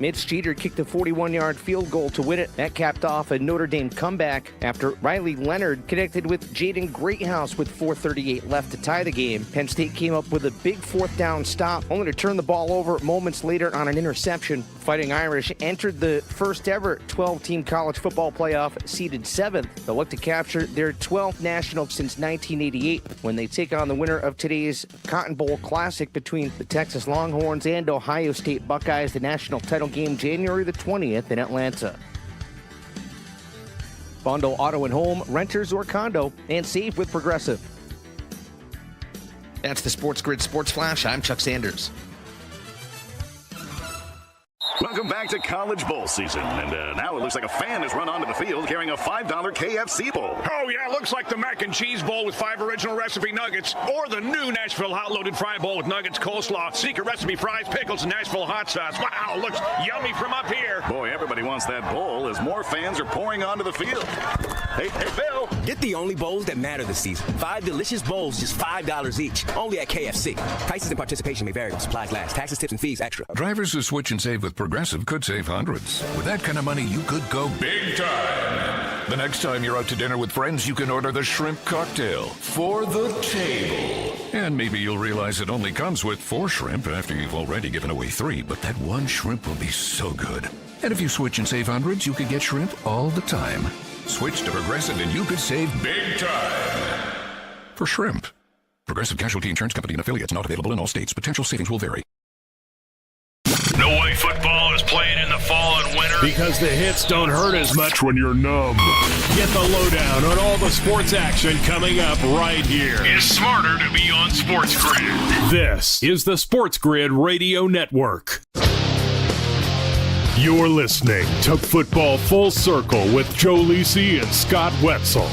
Mitch Jeter kicked a 41-yard field goal to win it. That capped off a Notre Dame comeback after Riley Leonard connected with Jaden Greathouse with 4:38 left to tie the game. Penn State came up with a big fourth down stop, only to turn the ball over moments later on an interception. Fighting Irish entered the first ever 12-team college football playoff, seeded 7th. They'll look to capture their 12th national since 1988 when they take on the winner of today's Cotton Bowl Classic between the Texas Longhorns and Ohio State Buckeyes, the national title game January the 20th in Atlanta. Bundle auto and home, renters or condo, and save with Progressive. That's the SportsGrid Sports Flash. I'm Chuck Sanders. Welcome back to College Bowl season, and now it looks like a fan has run onto the field carrying a $5 KFC bowl. Oh yeah, looks like the mac and cheese bowl with 5 original recipe nuggets, or the new Nashville hot loaded fry bowl with nuggets, coleslaw, secret recipe fries, pickles, and Nashville hot sauce. Wow, looks yummy from up here. Boy, everybody wants that bowl as more fans are pouring onto the field. Hey, Bill. Get the only bowls that matter this season. 5 delicious bowls, just $5 each. Only at KFC. Prices and participation may vary while supplies last. Taxes, tips, and fees extra. Drivers who switch and save with Progressive could save hundreds. With that kind of money, you could go big time. The next time you're out to dinner with friends, you can order the shrimp cocktail for the table. And maybe you'll realize it only comes with 4 shrimp after you've already given away 3, but that one shrimp will be so good. And if you switch and save hundreds, you could get shrimp all the time. Switch to Progressive and you could save big time. For shrimp. Progressive Casualty Insurance Company and affiliates, not available in all states. Potential savings will vary. No way football is played in the fall and winter. Because the hits don't hurt as much when you're numb. Get the lowdown on all the sports action coming up right here. It's smarter to be on SportsGrid. This is the SportsGrid Radio Network. You're listening to Football Full Circle with Joe Lisi and Scott Wetzel.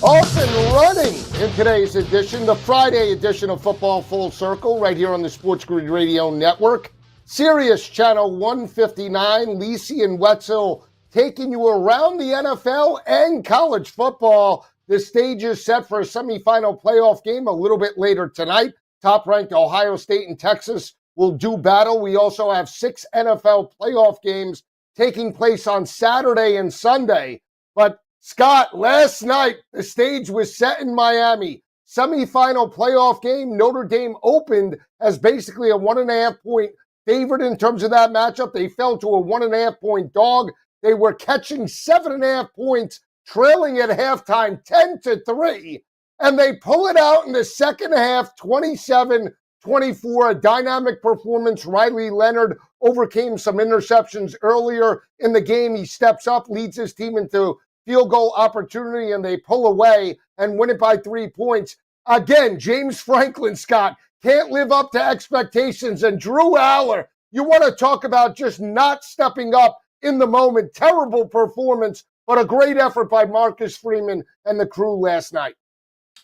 Off and running in today's edition, the Friday edition of Football Full Circle, right here on the SportsGrid Radio Network. Sirius Channel 159, Lisi and Wetzel taking you around the NFL and college football. The stage is set for a semifinal playoff game a little bit later tonight. Top-ranked Ohio State and Texas will do battle. We also have 6 NFL playoff games taking place on Saturday and Sunday. But Scott, last night, the stage was set in Miami. Semifinal playoff game. Notre Dame opened as basically a 1.5-point favorite in terms of that matchup. They fell to a 1.5-point dog. They were catching 7.5 points, trailing at halftime 10-3. And they pull it out in the second half, 27-24. A dynamic performance. Riley Leonard overcame some interceptions earlier in the game. He steps up, leads his team into field goal opportunity, and they pull away and win it by 3 points. Again, James Franklin, Scott, can't live up to expectations. And Drew Aller, you want to talk about just not stepping up in the moment. Terrible performance, but a great effort by Marcus Freeman and the crew last night.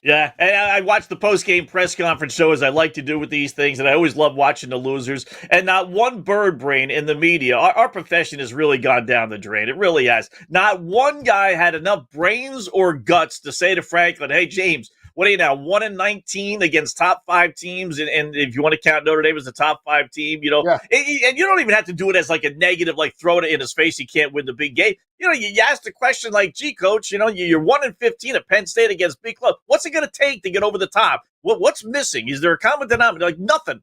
Yeah, and I watched the post-game press conference show, as I like to do with these things, and I always love watching the losers. And not one bird brain in the media. Our profession has really gone down the drain. It really has. Not one guy had enough brains or guts to say to Franklin, hey, James, what are you now, 1-19 against top 5 teams? And if you want to count Notre Dame as a top 5 team, you know, and you don't even have to do it as like a negative, like throw it in his face, you can't win the big game. You know, you ask the question like, gee, coach, you know, you're 1-15 at Penn State against big club. What's it going to take to get over the top? What's missing? Is there a common denominator? Like nothing.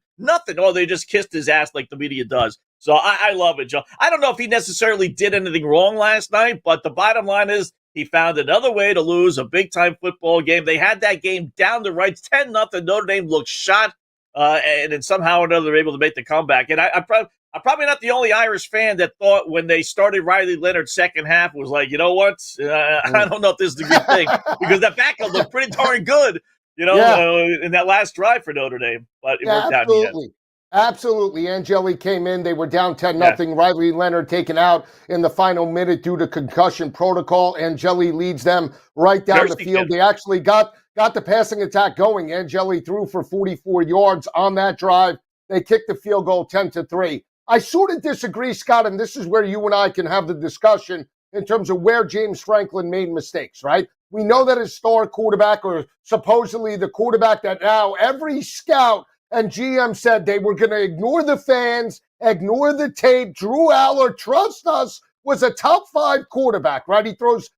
Oh, they just kissed his ass like the media does. So I love it, Joe. I don't know if he necessarily did anything wrong last night, but the bottom line is he found another way to lose a big-time football game. They had that game down the rights, 10-0. Notre Dame looked shot, and then somehow or another they were able to make the comeback. And I'm probably not the only Irish fan that thought when they started Riley Leonard's second half was like, you know what? I don't know if this is a good thing because that backup looked pretty darn good, you know, in that last drive for Notre Dame. But it worked out in the end. Absolutely. Angeli came in. They were down 10-0. Yeah. Riley Leonard taken out in the final minute due to concussion protocol. Angeli leads them right down the field. They actually got the passing attack going. Angeli threw for 44 yards on that drive. They kicked the field goal 10-3. I sort of disagree, Scott, and this is where you and I can have the discussion in terms of where James Franklin made mistakes, right? We know that his star quarterback, or supposedly the quarterback that now every scout and GM said they were going to ignore the fans Ignore the tape. Drew Aller, trust us, was a top 5 quarterback, right? He throws,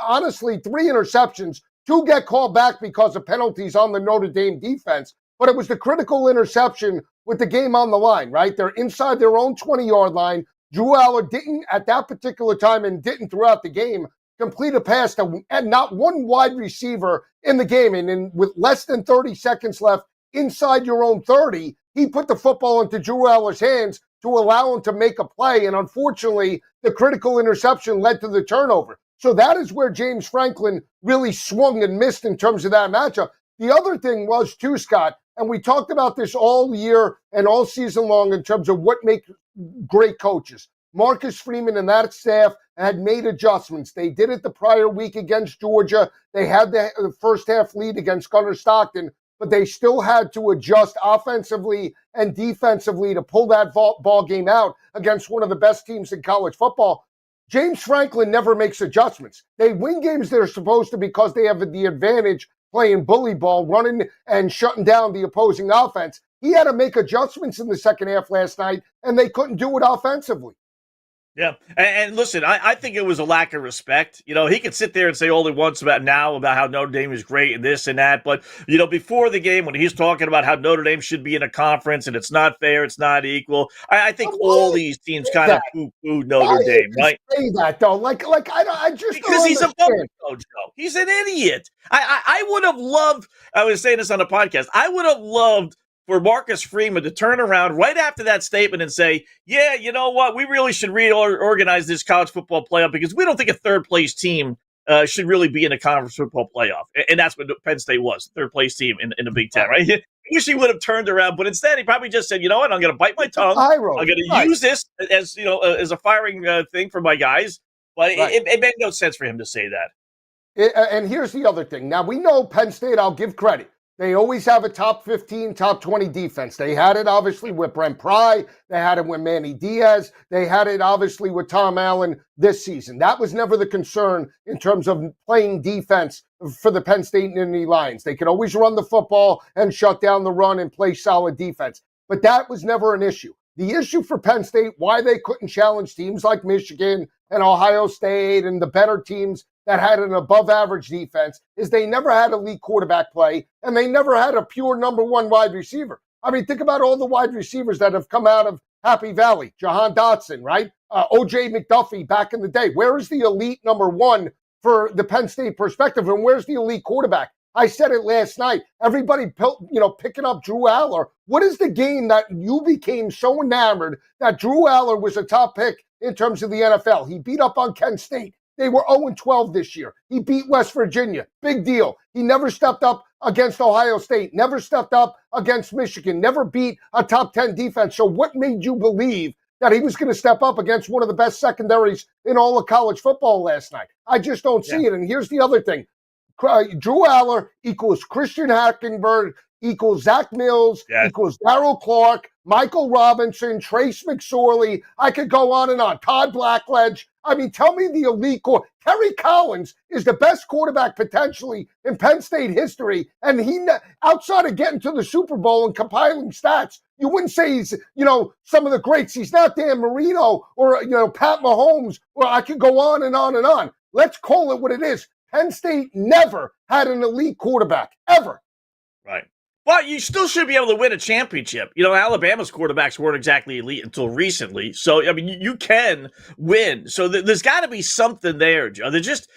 honestly, 3 interceptions. 2 get called back because of penalties on the Notre Dame defense. But it was the critical interception with the game on the line, right? They're inside their own 20-yard line. Drew Aller didn't, at that particular time, and didn't throughout the game, complete a pass to and not one wide receiver in the game. And with less than 30 seconds left inside your own 30, he put the football into Drew Aller's hands to allow him to make a play. And unfortunately, the critical interception led to the turnover. So that is where James Franklin really swung and missed in terms of that matchup. The other thing was, too, Scott, and we talked about this all year and all season long in terms of what makes great coaches. Marcus Freeman and that staff had made adjustments. They did it the prior week against Georgia. They had the first half lead against Gunnar Stockton, but they still had to adjust offensively and defensively to pull that ball game out against one of the best teams in college football. James Franklin never makes adjustments. They win games they're supposed to because they have the advantage playing bully ball, running and shutting down the opposing offense. He had to make adjustments in the second half last night, and they couldn't do it offensively. Yeah, and listen, I think it was a lack of respect. You know, he could sit there and say all he wants about how Notre Dame is great and this and that, but, you know, before the game when he's talking about how Notre Dame should be in a conference and it's not fair, it's not equal, I think all these teams kind of poo-poo Notre Dame, right? Say that, though. I just because he's a bum coach, though. He's an idiot. I would have loved, I was saying this on the podcast, I would have loved for Marcus Freeman to turn around right after that statement and say, yeah, you know what, we really should reorganize this college football playoff because we don't think a third-place team should really be in a conference football playoff. And that's what Penn State was, third-place team in the Big Ten, right? I wish he would have turned around, but instead he probably just said, you know what, I'm going to bite my tongue. I'm going to use this as, you know, as a firing thing for my guys. But it made no sense for him to say that. And here's the other thing. Now, we know Penn State, I'll give credit. They always have a top 15, top 20 defense. They had it, obviously, with Brent Pry. They had it with Manny Diaz. They had it, obviously, with Tom Allen this season. That was never the concern in terms of playing defense for the Penn State Nittany Lions. They could always run the football and shut down the run and play solid defense. But that was never an issue. The issue for Penn State, why they couldn't challenge teams like Michigan and Ohio State and the better teams that had an above-average defense, is they never had elite quarterback play, and they never had a pure number one wide receiver. I mean, think about all the wide receivers that have come out of Happy Valley. Jahan Dotson, right? O.J. McDuffie back in the day. Where is the elite number one for the Penn State perspective, and where's the elite quarterback? I said it last night. Everybody, picking up Drew Aller. What is the game that you became so enamored that Drew Aller was a top pick in terms of the NFL? He beat up on Kent State. They were 0-12 this year. He beat West Virginia. Big deal. He never stepped up against Ohio State, never stepped up against Michigan, never beat a top 10 defense. So what made you believe that he was going to step up against one of the best secondaries in all of college football last night? I just don't see it. And here's the other thing. Drew Aller equals Christian Hackenberg, equals Zach Mills, equals Darryl Clark, Michael Robinson, Trace McSorley. I could go on and on. Todd Blackledge. I mean, tell me the elite core. Terry Collins is the best quarterback potentially in Penn State history. And he, outside of getting to the Super Bowl and compiling stats, you wouldn't say he's, some of the greats. He's not Dan Marino or, Pat Mahomes, or I could go on and on and on. Let's call it what it is. Penn State never had an elite quarterback, ever. Right. Well, you still should be able to win a championship. Alabama's quarterbacks weren't exactly elite until recently. So, I mean, you can win. So there's got to be something there, Joe. They're just,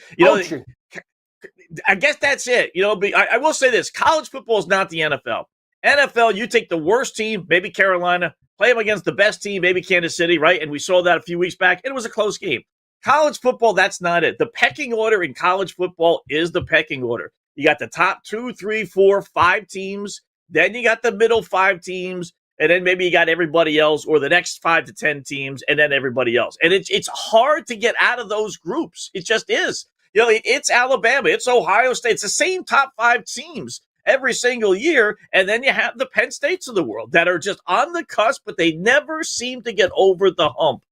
I guess that's it. I will say this. College football is not the NFL. NFL, you take the worst team, maybe Carolina, play them against the best team, maybe Kansas City, right? And we saw that a few weeks back. And it was a close game. College football, that's not it. The pecking order in college football is the pecking order. You got the top 2, 3, 4, 5 teams. Then you got the middle 5 teams. And then maybe you got everybody else, or the next 5 to 10 teams, and then everybody else. And it's hard to get out of those groups. It just is. It's Alabama. It's Ohio State. It's the same top 5 teams every single year. And then you have the Penn States of the world that are just on the cusp, but they never seem to get over the hump.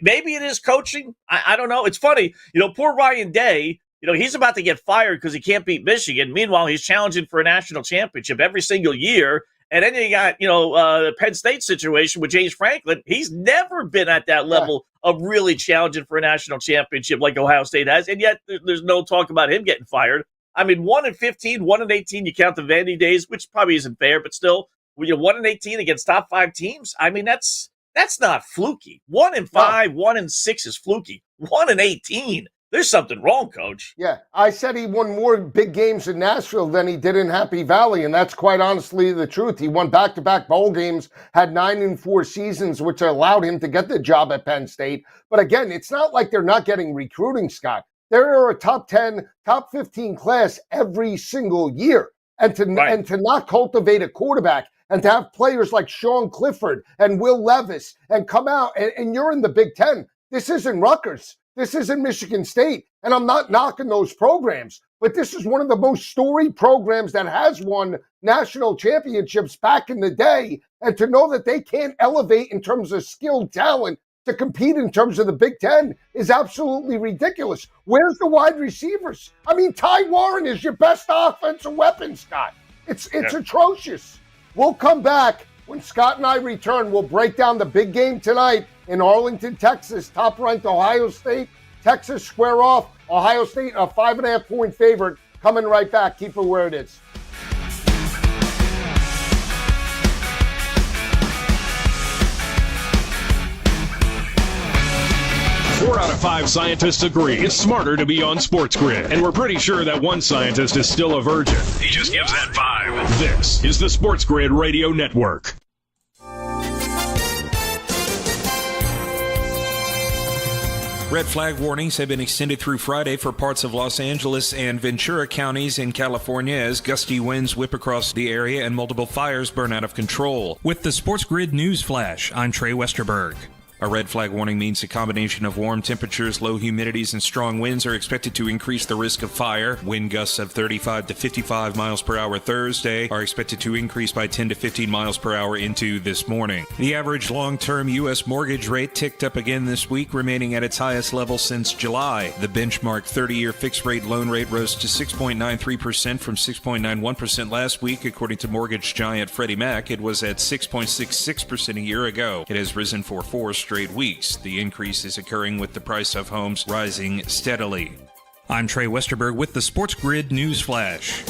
Maybe it is coaching. I don't know. It's funny. Poor Ryan Day, he's about to get fired because he can't beat Michigan. Meanwhile, he's challenging for a national championship every single year. And then you got, the Penn State situation with James Franklin. He's never been at that level of really challenging for a national championship like Ohio State has. And yet there's no talk about him getting fired. I mean, 1-15, 1-18, you count the Vandy days, which probably isn't fair, but still, when you're 1-18 against top 5 teams, I mean, that's not fluky. 1-5, 1-6 is fluky. 1-18. There's something wrong, Coach. Yeah, I said he won more big games in Nashville than he did in Happy Valley, and that's quite honestly the truth. He won back-to-back bowl games, had 9-4 seasons, which allowed him to get the job at Penn State. But again, it's not like they're not getting recruiting, Scott. They're a top 10, top 15 class every single year. And to not cultivate a quarterback and to have players like Sean Clifford and Will Levis and come out and you're in the Big Ten. This isn't Rutgers. This isn't Michigan State. And I'm not knocking those programs, but this is one of the most storied programs that has won national championships back in the day. And to know that they can't elevate in terms of skilled talent to compete in terms of the Big Ten is absolutely ridiculous. Where's the wide receivers? I mean, Ty Warren is your best offensive weapon, Scott. It's atrocious. We'll come back. When Scott and I return, we'll break down the big game tonight in Arlington, Texas. Top-ranked Ohio State. Texas square off. Ohio State, a 5.5-point favorite. Coming right back. Keep it where it is. Four out of 5 scientists agree it's smarter to be on SportsGrid. And we're pretty sure that one scientist is still a virgin. He just gives that 5. This is the SportsGrid Radio Network. Red flag warnings have been extended through Friday for parts of Los Angeles and Ventura counties in California as gusty winds whip across the area and multiple fires burn out of control. With the SportsGrid News Flash, I'm Trey Westerberg. A red flag warning means a combination of warm temperatures, low humidities, and strong winds are expected to increase the risk of fire. Wind gusts of 35 to 55 miles per hour Thursday are expected to increase by 10 to 15 miles per hour into this morning. The average long-term U.S. mortgage rate ticked up again this week, remaining at its highest level since July. The benchmark 30-year fixed-rate loan rate rose to 6.93% from 6.91% last week, according to mortgage giant Freddie Mac. It was at 6.66% a year ago. It has risen for 4 straight weeks. The increase is occurring with the price of homes rising steadily. I'm Trey Westerberg with the SportsGrid News Flash.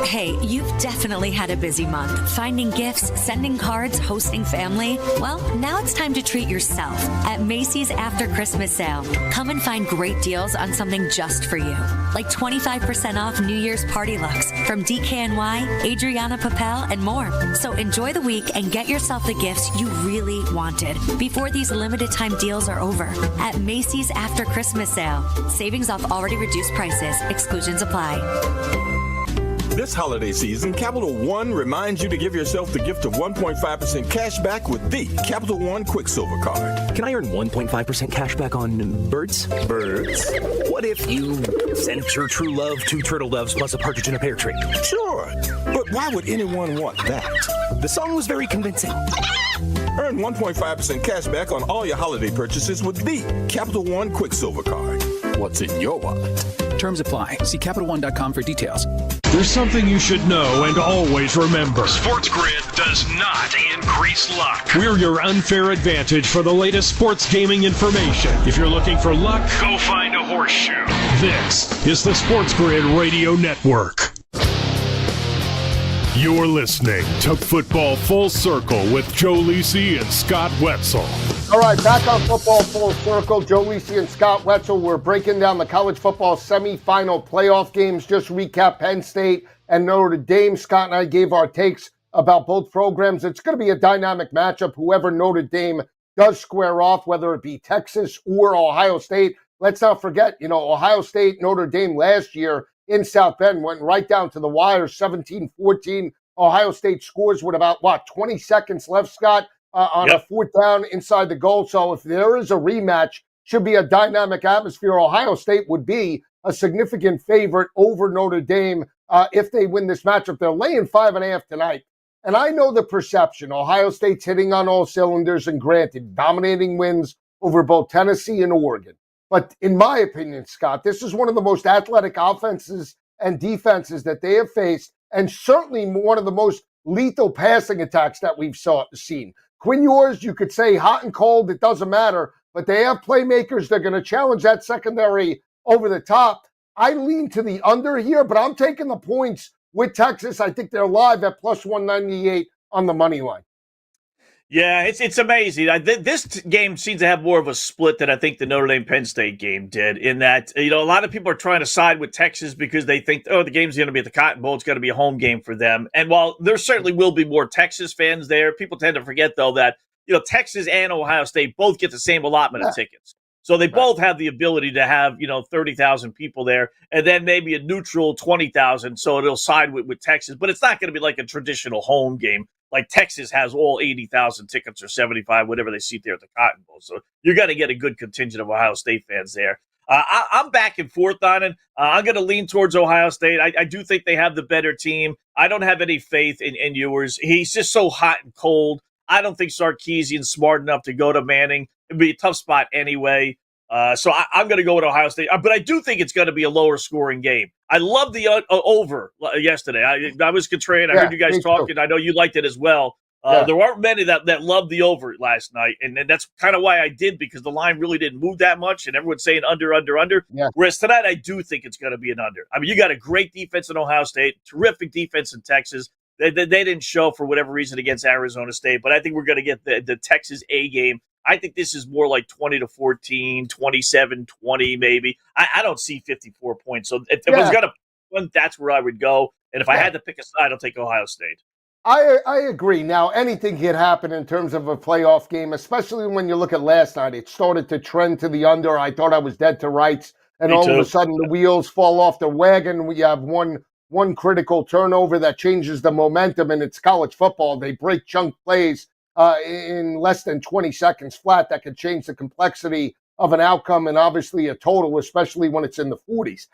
Hey, you've definitely had a busy month. Finding gifts, sending cards, hosting family. Well, now it's time to treat yourself at Macy's After Christmas Sale. Come and find great deals on something just for you. Like 25% off New Year's party looks from DKNY, Adriana Papel, and more. So enjoy the week and get yourself the gifts you really wanted before these limited time deals are over. At Macy's After Christmas Sale. Savings off already reduced prices. Exclusions apply. This holiday season, Capital One reminds you to give yourself the gift of 1.5% cash back with the Capital One Quicksilver Card. Can I earn 1.5% cash back on birds? Birds? What if you sent your true love 2 turtle doves plus a partridge in a pear tree? Sure, but why would anyone want that? The song was very convincing. Earn 1.5% cash back on all your holiday purchases with the Capital One Quicksilver Card. What's in your wallet? Terms apply. See CapitalOne.com for details. There's something you should know and always remember. SportsGrid does not increase luck. We're your unfair advantage for the latest sports gaming information. If you're looking for luck, go find a horseshoe. This is the SportsGrid Radio Network. You're listening to Football Full Circle with Joe Lisi and Scott Wetzel. All right, back on Football Full Circle. Joe Lisi and Scott Wetzel. We're breaking down the college football semifinal playoff games. Just recap Penn State and Notre Dame. Scott and I gave our takes about both programs. It's going to be a dynamic matchup. Whoever Notre Dame does square off, whether it be Texas or Ohio State. Let's not forget, Ohio State, Notre Dame last year in South Bend went right down to the wire, 17-14. Ohio State scores with about, 20 seconds left, Scott, on a 4th down inside the goal. So if there is a rematch, should be a dynamic atmosphere. Ohio State would be a significant favorite over Notre Dame if they win this matchup. They're laying 5.5 tonight. And I know the perception. Ohio State's hitting on all cylinders and granted, dominating wins over both Tennessee and Oregon. But in my opinion, Scott, this is one of the most athletic offenses and defenses that they have faced, and certainly one of the most lethal passing attacks that we've seen. Quinn Ewers, you could say hot and cold, it doesn't matter, but they have playmakers. They're going to challenge that secondary over the top. I lean to the under here, but I'm taking the points with Texas. I think they're live at plus 198 on the money line. Yeah, it's amazing. This game seems to have more of a split than I think the Notre Dame-Penn State game did, in that, a lot of people are trying to side with Texas because they think, the game's going to be at the Cotton Bowl. It's going to be a home game for them. And while there certainly will be more Texas fans there, people tend to forget, though, that, Texas and Ohio State both get the same allotment of tickets. So they both have the ability to have, 30,000 people there, and then maybe a neutral 20,000, so it'll side with Texas. But it's not going to be like a traditional home game. Like Texas has all 80,000 tickets or 75, whatever they seat there at the Cotton Bowl. So you're going to get a good contingent of Ohio State fans there. I'm back and forth on it. I'm going to lean towards Ohio State. I do think they have the better team. I don't have any faith in Ewers. He's just so hot and cold. I don't think Sarkisian's smart enough to go to Manning. It'd be a tough spot anyway. So I'm going to go with Ohio State. But I do think it's going to be a lower scoring game. I love the over yesterday. I was contrarian. I heard you guys talking. Too. I know you liked it as well. There aren't many that loved the over last night. And that's kind of why I did, because the line really didn't move that much. And everyone's saying under. Yeah. Whereas tonight, I do think it's going to be an under. I mean, you got a great defense in Ohio State, terrific defense in Texas. They didn't show for whatever reason against Arizona State. But I think we're going to get the Texas A game. I think this is more like 20-14, 27-20 maybe. I don't see 54 points. So if I was going to win, that's where I would go. And if I had to pick a side, I'll take Ohio State. I agree. Now, anything can happen in terms of a playoff game, especially when you look at last night. It started to trend to the under. I thought I was dead to rights. And all of a sudden, the wheels fall off the wagon. We have one critical turnover that changes the momentum, and it's college football. They break chunk plays in less than 20 seconds flat that could change the complexity of an outcome and obviously a total, especially when it's in the 40s.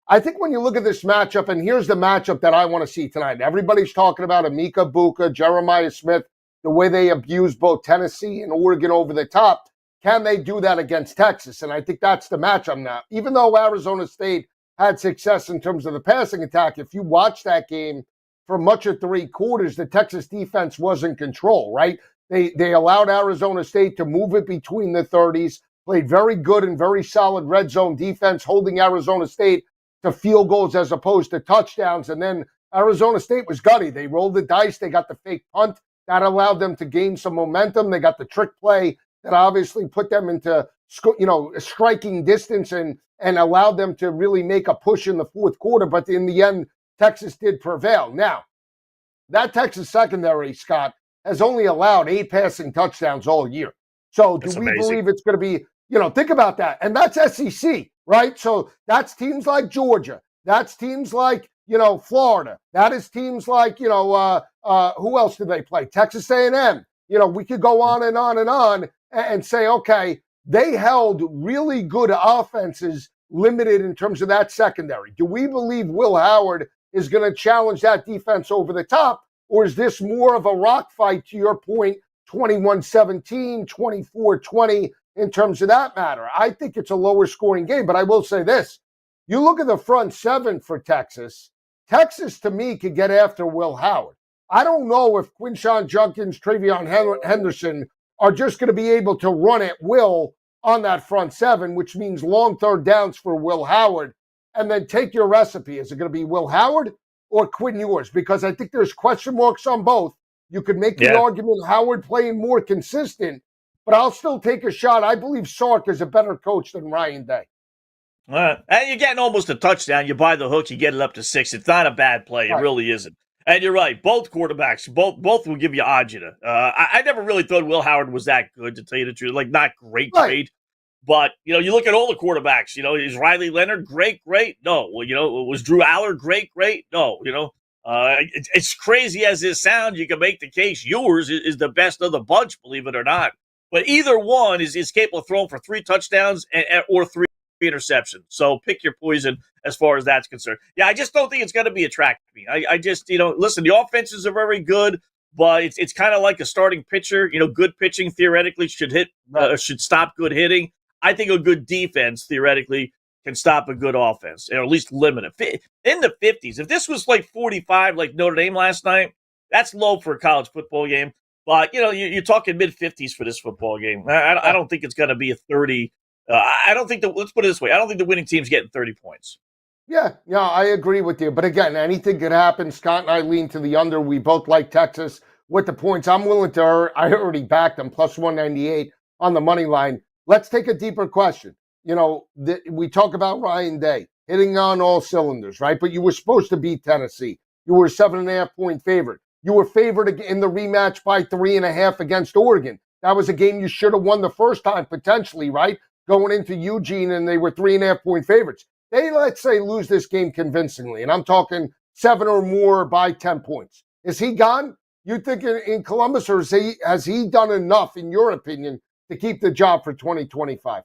I think when you look at this matchup, and here's the matchup that I want to see tonight. Everybody's talking about Emeka Buka, Jeremiah Smith, the way they abuse both Tennessee and Oregon over the top. Can they do that against Texas? And I think that's the matchup now. Even though Arizona State had success in terms of the passing attack, if you watch that game for much of 3 quarters, the Texas defense was in control, right? They allowed Arizona State to move it between the 30s, played very good and very solid red zone defense, holding Arizona State to field goals as opposed to touchdowns. And then Arizona State was gutty. They rolled the dice. They got the fake punt. That allowed them to gain some momentum. They got the trick play that obviously put them into, striking distance and allowed them to really make a push in the fourth quarter. But in the end, Texas did prevail. Now, that Texas secondary, Scott, has only allowed 8 passing touchdowns all year. So do we believe it's going to be, think about that. And that's SEC, right? So that's teams like Georgia. That's teams like, Florida. That is teams like, who else do they play? Texas A&M. We could go on and on and on and say, okay, they held really good offenses limited in terms of that secondary. Do we believe Will Howard is going to challenge that defense over the top? Or is this more of a rock fight, to your point, 21-17, 24-20 in terms of that matter? I think it's a lower scoring game, but I will say this. You look at the front 7 for Texas. Texas, to me, could get after Will Howard. I don't know if Quinshon Judkins, Travion Henderson are just going to be able to run at will on that front 7, which means long third downs for Will Howard. And then take your recipe. Is it going to be Will Howard or Quinn Ewers? Because I think there's question marks on both. You could make the argument Howard playing more consistent, but I'll still take a shot. I believe Sark is a better coach than Ryan Day. And you're getting almost a touchdown. You buy the hook, you get it up to 6. It's not a bad play. It really isn't. And you're right. Both quarterbacks, both will give you agita. I never really thought Will Howard was that good, to tell you the truth. Like, not great. But, you look at all the quarterbacks. Is Riley Leonard great? No. Well, was Drew Aller great? No. It's crazy as this sounds. You can make the case Ewers is the best of the bunch, believe it or not. But either one is capable of throwing for 3 touchdowns or 3 interceptions. So pick your poison as far as that's concerned. Yeah, I just don't think it's going to be attractive. I just, listen, the offenses are very good, but it's kind of like a starting pitcher. Good pitching theoretically should stop good hitting. I think a good defense theoretically can stop a good offense, or at least limit it. In the 50s, if this was like 45 like Notre Dame last night, that's low for a college football game. But, you're talking mid-50s for this football game. I don't think it's going to be a 30. Let's put it this way. I don't think the winning team's getting 30 points. Yeah, I agree with you. But again, anything could happen. Scott and I lean to the under. We both like Texas with the points. I'm willing to, I already backed them, plus 198 on the money line. Let's take a deeper question. We talk about Ryan Day hitting on all cylinders, right? But you were supposed to beat Tennessee. You were a 7.5-point favorite. You were favored in the rematch by 3.5 against Oregon. That was a game you should have won the first time, potentially, right? Going into Eugene, and they were 3.5-point favorites. They, let's say, lose this game convincingly, and I'm talking 7 or more by 10 points. Is he gone? You think in Columbus, or has he done enough, in your opinion, to keep the job for 2025?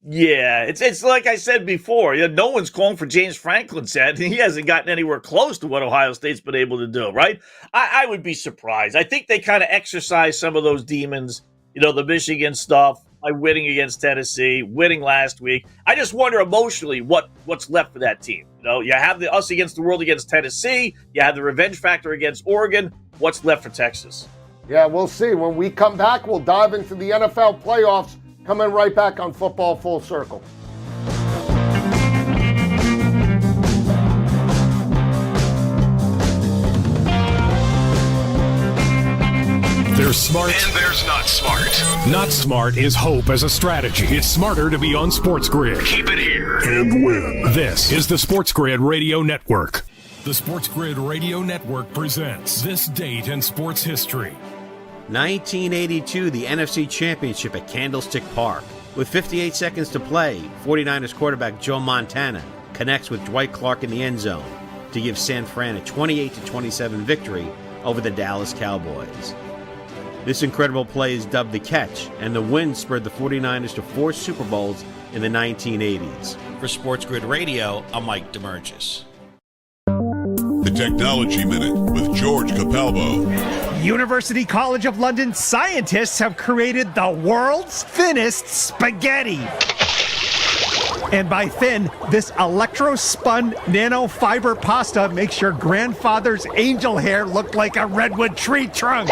Yeah, it's like I said before. No one's calling for James Franklin's head. He hasn't gotten anywhere close to what Ohio State's been able to do, right? I would be surprised. I think they kind of exercised some of those demons, the Michigan stuff, by winning against Tennessee, winning last week. I just wonder emotionally what's left for that team. You have the us against the world against Tennessee. You have the revenge factor against Oregon. What's left for Texas? Yeah, we'll see. When we come back, we'll dive into the NFL playoffs. Coming right back on Football Full Circle. There's smart and there's not smart. Not smart is hope as a strategy. It's smarter to be on SportsGrid. Keep it here And win. This is the SportsGrid Radio Network. The SportsGrid Radio Network presents This Date in Sports History. 1982, the NFC Championship at Candlestick Park. With 58 seconds to play, 49ers quarterback Joe Montana connects with Dwight Clark in the end zone to give San Fran a 28-27 victory over the Dallas Cowboys. This incredible play is dubbed the catch, and the win spurred the 49ers to 4 Super Bowls in the 1980s. For SportsGrid Radio, I'm Mike DeMurgis. The Technology Minute with George Capalbo. University College of London scientists have created the world's thinnest spaghetti. And by thin, this electro-spun nanofiber pasta makes your grandfather's angel hair look like a redwood tree trunk.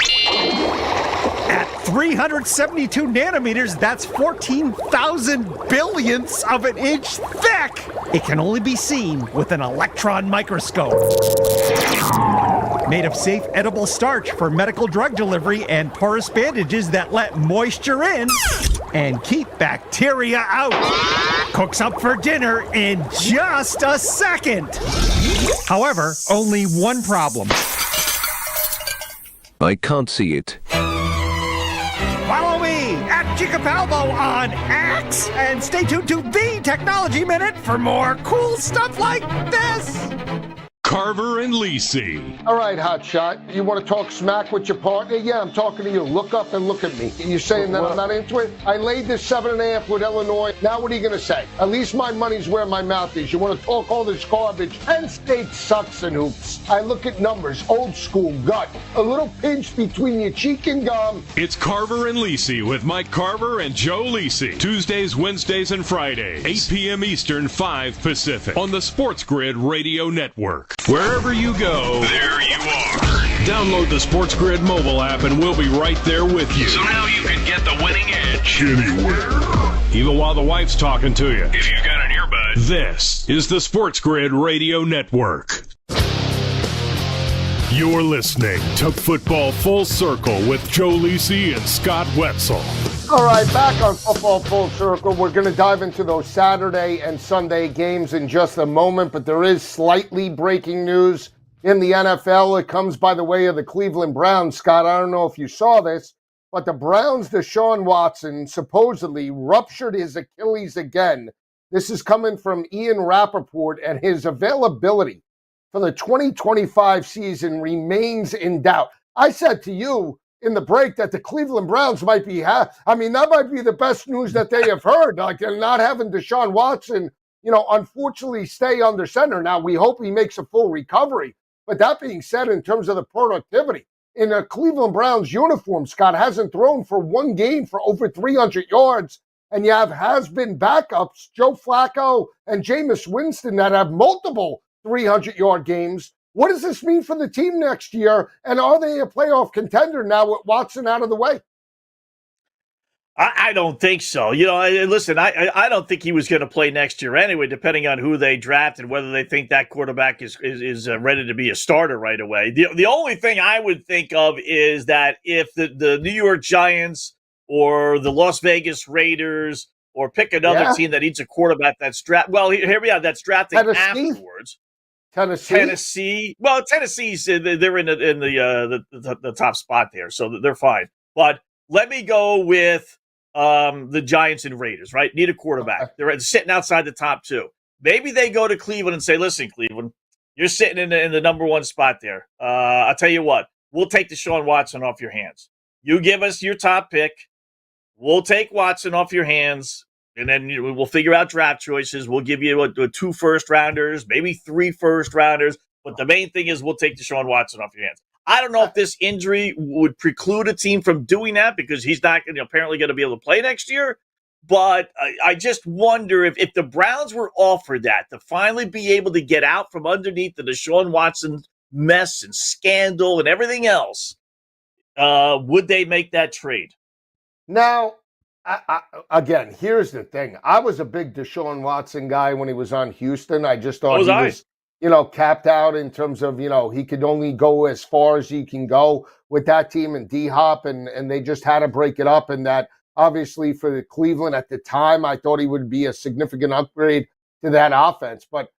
At 372 nanometers, that's 14,000 billionths of an inch thick. It can only be seen with an electron microscope. Made of safe edible starch for medical drug delivery and porous bandages that let moisture in and keep bacteria out. Cooks up for dinner in just a second. However, only one problem. I can't see it. Follow me at Chicapalbo on X and stay tuned to the Technology Minute for more cool stuff like this. Carver and Lisi. All right, Hotshot. You want to talk smack with your partner? Yeah, I'm talking to you. Look up and look at me. You're saying that I'm not into it? I laid this 7.5 with Illinois. Now what are you going to say? At least my money's where my mouth is. You want to talk all this garbage? Penn State sucks in hoops. I look at numbers, old school, gut. A little pinch between your cheek and gum. It's Carver and Lisi with Mike Carver and Joe Lisi. Tuesdays, Wednesdays, and Fridays. 8 p.m. Eastern, 5 Pacific. On the SportsGrid Radio Network. Wherever you go, there you are. Download the SportsGrid mobile app and we'll be right there with you. So now you can get the winning edge anywhere. Even while the wife's talking to you. If you've got an earbud. This is the SportsGrid Radio Network. You're listening to Football Full Circle with Joe Lisi and Scott Wetzel. All right, back on Football Full Circle. We're going to dive into those Saturday and Sunday games in just a moment, but there is slightly breaking news in the NFL. It comes by the way of the Cleveland Browns. Scott, I don't know if you saw this, but the Browns' Deshaun Watson supposedly ruptured his Achilles again. This is coming from Ian Rappaport, and his availability for the 2025 season remains in doubt. I said to you in the break that the Cleveland Browns might be, that might be the best news that they have heard. Like, they're not having Deshaun Watson, unfortunately stay under center. Now, we hope he makes a full recovery. But that being said, in terms of the productivity, in a Cleveland Browns uniform, Scott hasn't thrown for one game for over 300 yards and you have has-been backups, Joe Flacco and Jameis Winston, that have multiple 300-yard games. What does this mean for the team next year? And are they a playoff contender now with Watson out of the way? I don't think so. Listen, I don't think he was going to play next year anyway, depending on who they draft and whether they think that quarterback is ready to be a starter right away. The only thing I would think of is that if the New York Giants or the Las Vegas Raiders or pick another team that needs a quarterback that's here we are, that's drafting afterwards. Tennessee. Well, Tennessee's they're in the top spot there, so they're fine. But let me go with the Giants and Raiders, right? Need a quarterback. Okay. They're sitting outside the top two. Maybe they go to Cleveland and say, listen, Cleveland, you're sitting in the number one spot there. I'll tell you what, we'll take Deshaun Watson off your hands. You give us your top pick. We'll take Watson off your hands, and then we'll figure out draft choices. We'll give you 2 first-rounders, maybe 3 first-rounders. But the main thing is we'll take Deshaun Watson off your hands. I don't know if this injury would preclude a team from doing that because he's not apparently going to be able to play next year. But I just wonder if the Browns were offered that to finally be able to get out from underneath the Deshaun Watson mess and scandal and everything else, would they make that trade? Now, again, here's the thing. I was a big Deshaun Watson guy when he was on Houston. I just thought he was capped out in terms of, he could only go as far as he can go with that team and D-Hop, and they just had to break it up. And that, obviously, for the Cleveland at the time, I thought he would be a significant upgrade to that offense. But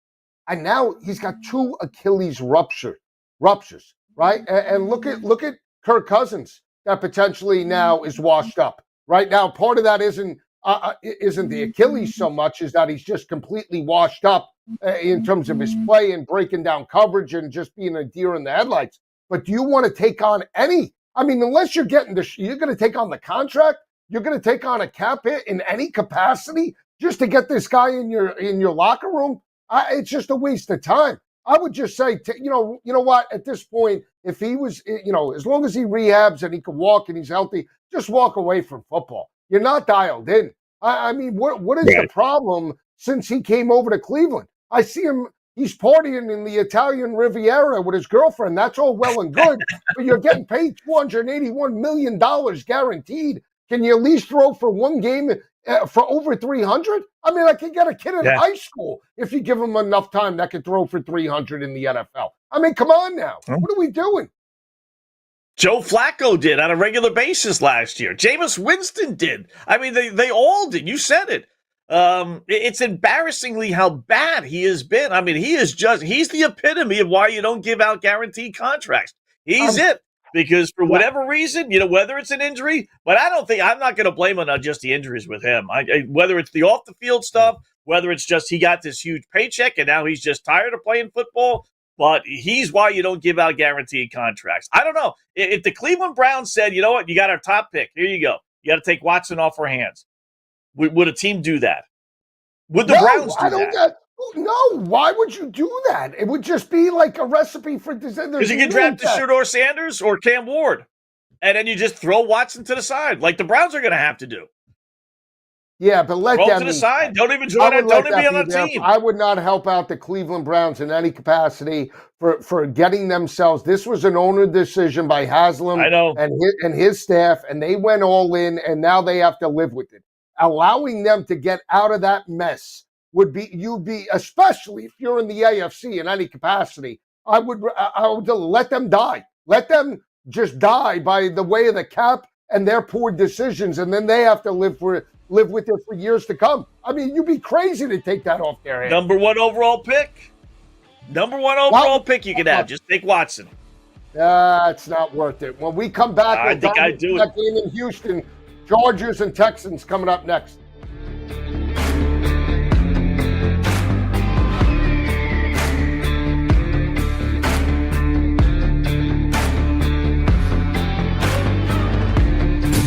now he's got 2 Achilles ruptures, right? And look at Kirk Cousins, that potentially now is washed up. Right now, part of that isn't the Achilles so much, is that he's just completely washed up in terms of his play and breaking down coverage and just being a deer in the headlights. But do you want to take on unless you're going to take on the contract, you're going to take on a cap hit in any capacity just to get this guy in your locker room? It's just a waste of time. I would just say, you know what, at this point, if he was, as long as he rehabs and he can walk and he's healthy, just walk away from football. You're not dialed in. What is the problem since he came over to Cleveland? I see him, he's partying in the Italian Riviera with his girlfriend. That's all well and good, but you're getting paid $281 million guaranteed. Can you at least throw for one game for over 300? I could get a kid in high school if you give him enough time that could throw for 300 in the NFL. Come on now. What are we doing? Joe Flacco did on a regular basis last year. Jameis Winston did. They all did. You said it. It's embarrassingly how bad he has been. He's the epitome of why you don't give out guaranteed contracts. He's it. Because for whatever reason, whether it's an injury, but I'm not going to blame on just the injuries with him. Whether it's the off the field stuff, whether it's just he got this huge paycheck and now he's just tired of playing football, but he's why you don't give out guaranteed contracts. I don't know. If the Cleveland Browns said, you know what, you got our top pick, here you go. You got to take Watson off our hands. Would a team do that? Would the Browns do that? No, why would you do that? It would just be like a recipe for disaster. Because you can draft Shedeur Sanders or Cam Ward, and then you just throw Watson to the side, like the Browns are going to have to do. Yeah, but let throw them to the side. Don't even join it. Don't even be on the team. I would not help out the Cleveland Browns in any capacity for getting themselves. This was an owner decision by Haslam and his staff, and they went all in, and now they have to live with it. Allowing them to get out of that mess would be, especially if you're in the AFC in any capacity, I would let them die. Let them just die by the way of the cap and their poor decisions, and then they have to live with it for years to come. You'd be crazy to take that off their hands. Number one overall pick you could have. Just take Watson. It's not worth it. When we come back, I think I do that game in Houston, Chargers and Texans coming up next.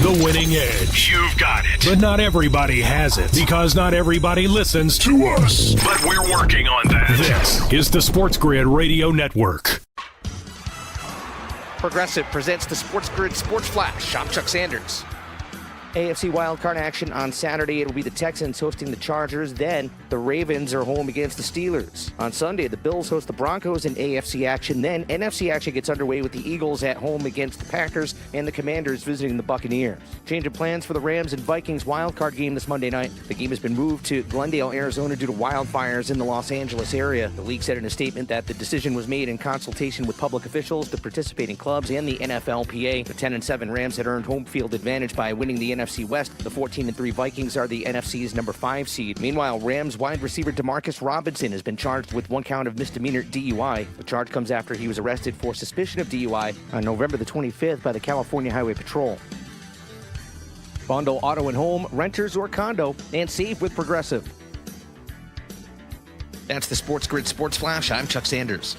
The winning edge. You've got it. But not everybody has it, because not everybody listens to us. But we're working on that. This is the SportsGrid Radio Network. Progressive presents the SportsGrid Sports Flash. I'm Chuck Sanders. AFC wildcard action on Saturday. It'll be the Texans hosting the Chargers. Then the Ravens are home against the Steelers. On Sunday, the Bills host the Broncos in AFC action. Then NFC action gets underway with the Eagles at home against the Packers and the Commanders visiting the Buccaneers. Change of plans for the Rams and Vikings wildcard game this Monday night. The game has been moved to Glendale, Arizona due to wildfires in the Los Angeles area. The league said in a statement that the decision was made in consultation with public officials, the participating clubs, and the NFLPA. The 10-7 Rams had earned home field advantage by winning the NFC West. The 14-3 Vikings are the NFC's number 5 seed. Meanwhile, Rams wide receiver Demarcus Robinson has been charged with 1 count of misdemeanor DUI. The charge comes after he was arrested for suspicion of DUI on November the 25th by the California Highway Patrol. Bundle auto and home, renters or condo, and save with Progressive. That's the SportsGrid Sports Flash. I'm Chuck Sanders.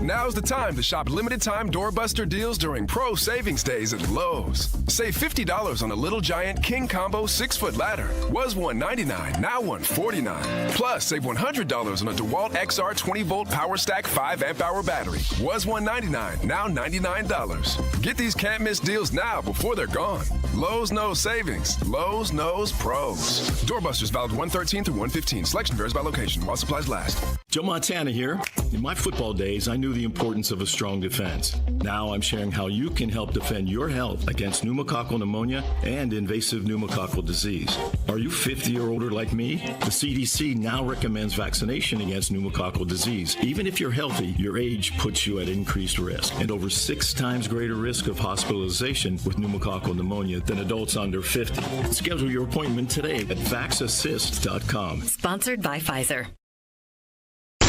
Now's the time to shop limited-time doorbuster deals during Pro Savings Days at Lowe's. Save $50 on a Little Giant King Combo 6-foot ladder. Was $199, now $149. Plus, save $100 on a DeWalt XR 20-volt Power Stack 5-amp-hour battery. Was $199, now $99. Get these can't-miss deals now before they're gone. Lowe's knows savings. Lowe's knows pros. Doorbusters valid 113 through 115. Selection varies by location while supplies last. Joe Montana here. In my football days, I knew the importance of a strong defense. Now I'm sharing how you can help defend your health against pneumococcal pneumonia and invasive pneumococcal disease. Are you 50 or older like me? The CDC now recommends vaccination against pneumococcal disease. Even if you're healthy, your age puts you at increased risk and over 6 times greater risk of hospitalization with pneumococcal pneumonia than adults under 50. Schedule your appointment today at vaxassist.com. Sponsored by Pfizer.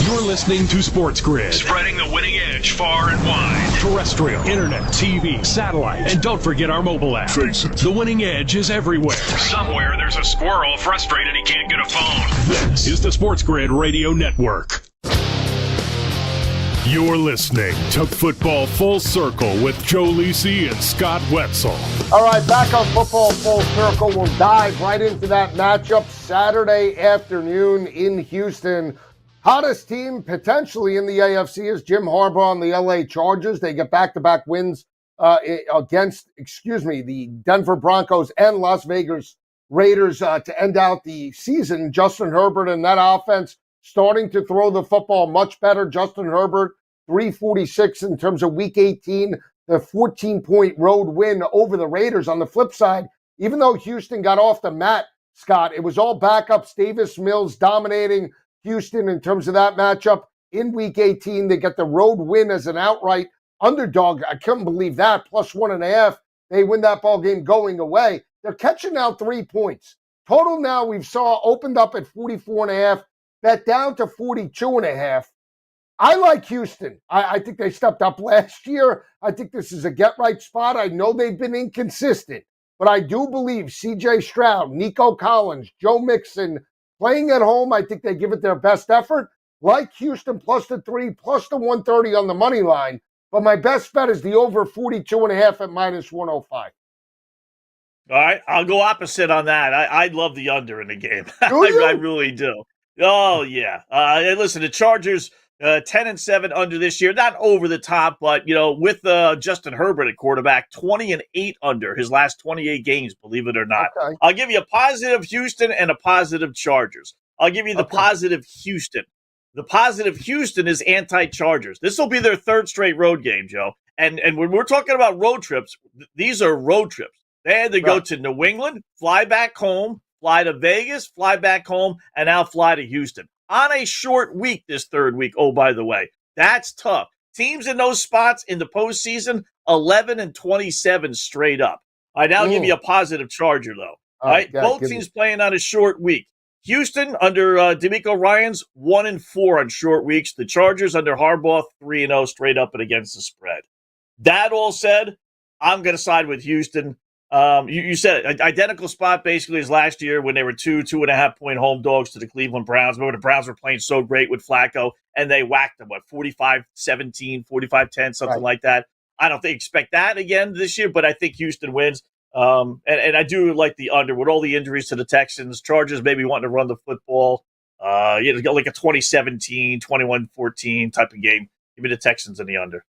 You're listening to Sports Grid. Spreading the winning edge far and wide. Terrestrial, internet, TV, satellite, and don't forget our mobile app. Face it. The winning edge is everywhere. Somewhere there's a squirrel frustrated he can't get a phone. This is the Sports Grid Radio Network. You're listening to Football Full Circle with Joe Lisi and Scott Wetzel. All right, back on Football Full Circle. We'll dive right into that matchup Saturday afternoon in Houston. Hottest team potentially in the AFC is Jim Harbaugh and the LA Chargers. They get back-to-back wins against, the Denver Broncos and Las Vegas Raiders to end out the season. Justin Herbert and that offense starting to throw the football much better. Justin Herbert, 346 in terms of Week 18, the 14-point road win over the Raiders. On the flip side, even though Houston got off the mat, Scott, it was all backups. Davis Mills dominating Houston in terms of that matchup. In Week 18, they get the road win as an outright underdog. I couldn't believe that. Plus 1.5. They win that ball game going away. They're catching now 3 points. Total now we've saw opened up at 44.5, bet down to 42.5. I like Houston. I think they stepped up last year. I think this is a get-right spot. I know they've been inconsistent, but I do believe C.J. Stroud, Nico Collins, Joe Mixon, playing at home, I think they give it their best effort. Like Houston, plus the 3, plus the 130 on the money line. But my best bet is the over 42.5 at minus 105. All right, I'll go opposite on that. I love the under in the game. I really do. Oh, yeah. Listen, the Chargers, 10-7 under this year. Not over the top, but, with Justin Herbert at quarterback, 20-8 under his last 28 games, believe it or not. Okay. I'll give you a positive Houston and a positive Chargers. I'll give you the positive Houston. The positive Houston is anti-Chargers. This will be their 3rd straight road game, Joe. And when we're talking about road trips, these are road trips. They had to go to New England, fly back home, fly to Vegas, fly back home, and now fly to Houston. On a short week this 3rd week, oh, by the way. That's tough. Teams in those spots in the postseason, 11-27 straight up. All right, now I'll give you a positive Charger, though. All right, both teams playing on a short week. Houston, under DeMeco Ryans, 1-4 on short weeks. The Chargers, under Harbaugh, 3-0 straight up and against the spread. That all said, I'm going to side with Houston. You said it, identical spot basically as last year when they were 2.5 point home dogs to the Cleveland Browns. Remember, the Browns were playing so great with Flacco, and they whacked them, 45-17, 45-10, something like that. I don't expect that again this year, but I think Houston wins. And I do like the under with all the injuries to the Texans. Chargers maybe wanting to run the football. Like a 2017, 21-14 type of game. Give me the Texans in the under.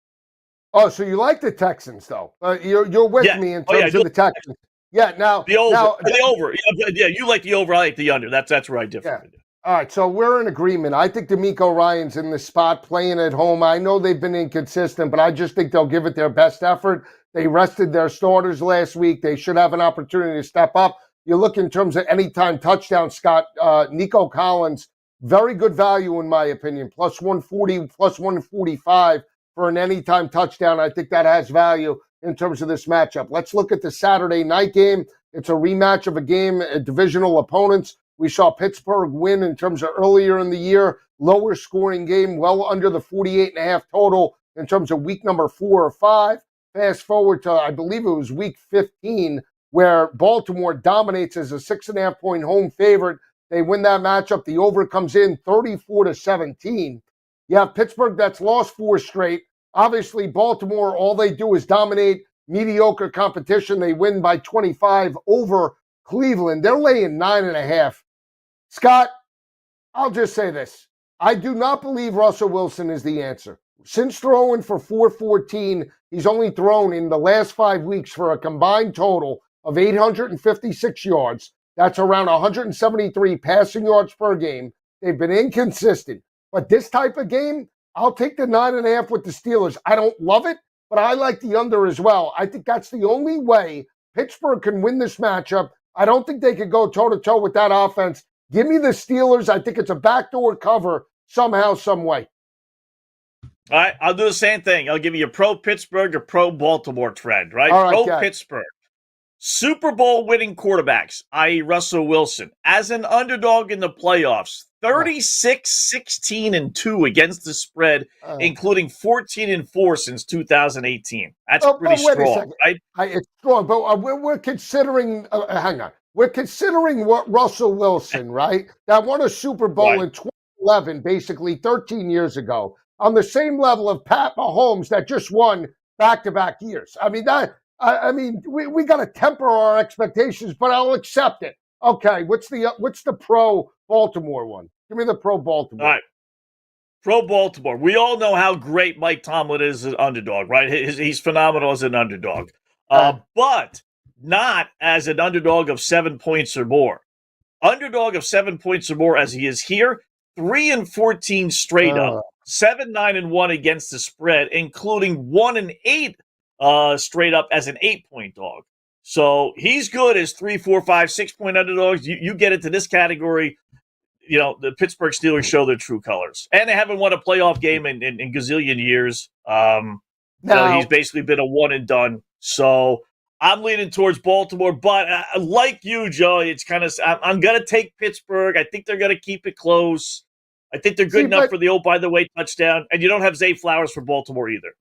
Oh, so you like the Texans, though? You're with me in terms of the Texans. Yeah, now the over. Now, the over. Yeah, you like the over. I like the under. That's where I differ. Yeah. All right, so we're in agreement. I think D'Amico Ryan's in the spot playing at home. I know they've been inconsistent, but I just think they'll give it their best effort. They rested their starters last week. They should have an opportunity to step up. You look in terms of anytime touchdown, Scott, Nico Collins, very good value in my opinion, plus 140, plus 145 for an anytime touchdown. I think that has value in terms of this matchup. Let's look at the Saturday night game. It's a rematch of a game, divisional opponents. We saw Pittsburgh win in terms of earlier in the year, lower scoring game, well under the 48.5 total in terms of week number 4 or 5. Fast forward to, I believe it was week 15, where Baltimore dominates as a 6.5 point home favorite. They win that matchup. The over comes in 34-17. You have Pittsburgh that's lost 4 straight. Obviously, Baltimore, all they do is dominate mediocre competition. They win by 25 over Cleveland. They're laying 9.5. Scott, I'll just say this. I do not believe Russell Wilson is the answer. Since throwing for 414, he's only thrown in the last 5 weeks for a combined total of 856 yards. That's around 173 passing yards per game. They've been inconsistent. But this type of game, I'll take the 9.5 with the Steelers. I don't love it, but I like the under as well. I think that's the only way Pittsburgh can win this matchup. I don't think they could go toe-to-toe with that offense. Give me the Steelers. I think it's a backdoor cover somehow, some way. All right, I'll do the same thing. I'll give you a pro-Pittsburgh or pro-Baltimore trend, right? All right, Pro-Pittsburgh. Super Bowl winning quarterbacks, i.e. Russell Wilson, as an underdog in the playoffs, 36-16-2 against the spread, including 14-4 since 2018. That's pretty strong, right? It's strong, but we're considering, hang on, we're considering what Russell Wilson, right, that won a Super Bowl in 2011, basically 13 years ago, on the same level of Pat Mahomes that just won back-to-back years. I mean, we got to temper our expectations, but I'll accept it. Okay, what's the pro Baltimore one? Give me the pro Baltimore. All right, pro Baltimore. We all know how great Mike Tomlin is as an underdog, right? He's phenomenal as an underdog, but not as an underdog of 7 points or more. Underdog of 7 points or more, as he is here, 3-14 straight up, 7-9-1 against the spread, including 1-8. Straight up as an 8-point dog. So he's good as 3, 4, 5, 6 point underdogs. You get into this category, you know, the Pittsburgh Steelers show their true colors. And they haven't won a playoff game in gazillion years. So he's basically been a one and done. So I'm leaning towards Baltimore. But like you, Joe, it's kind of, I'm going to take Pittsburgh. I think they're going to keep it close. I think they're good enough for the by the way touchdown. And you don't have Zay Flowers for Baltimore either.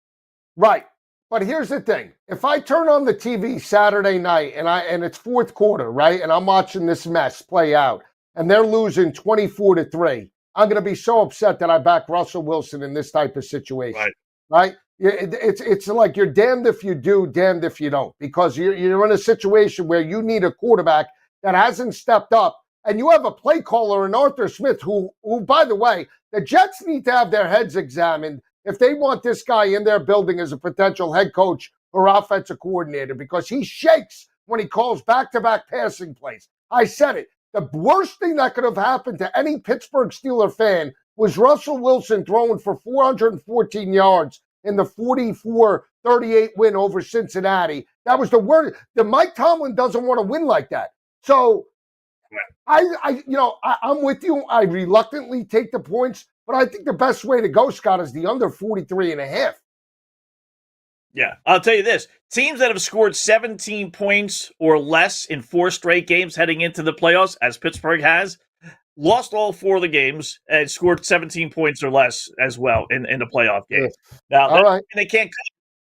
Right. But here's the thing. If I turn on the TV Saturday night and it's fourth quarter, right, and I'm watching this mess play out, and they're losing 24-3, I'm going to be so upset that I back Russell Wilson in this type of situation. Right? It's like you're damned if you do, damned if you don't, because you're in a situation where you need a quarterback that hasn't stepped up, and you have a play caller in Arthur Smith who, by the way, the Jets need to have their heads examined if they want this guy in their building as a potential head coach or offensive coordinator, because he shakes when he calls back-to-back passing plays. I said it. The worst thing that could have happened to any Pittsburgh Steeler fan was Russell Wilson throwing for 414 yards in the 44-38 win over Cincinnati. That was the worst. The Mike Tomlin doesn't want to win like that. So I'm with you. I reluctantly take the points. But I think the best way to go, Scott, is the under 43.5. Yeah, I'll tell you this. Teams that have scored 17 points or less in 4 straight games heading into the playoffs, as Pittsburgh has, lost all 4 of the games and scored 17 points or less as well in the playoff game. Now, they can't.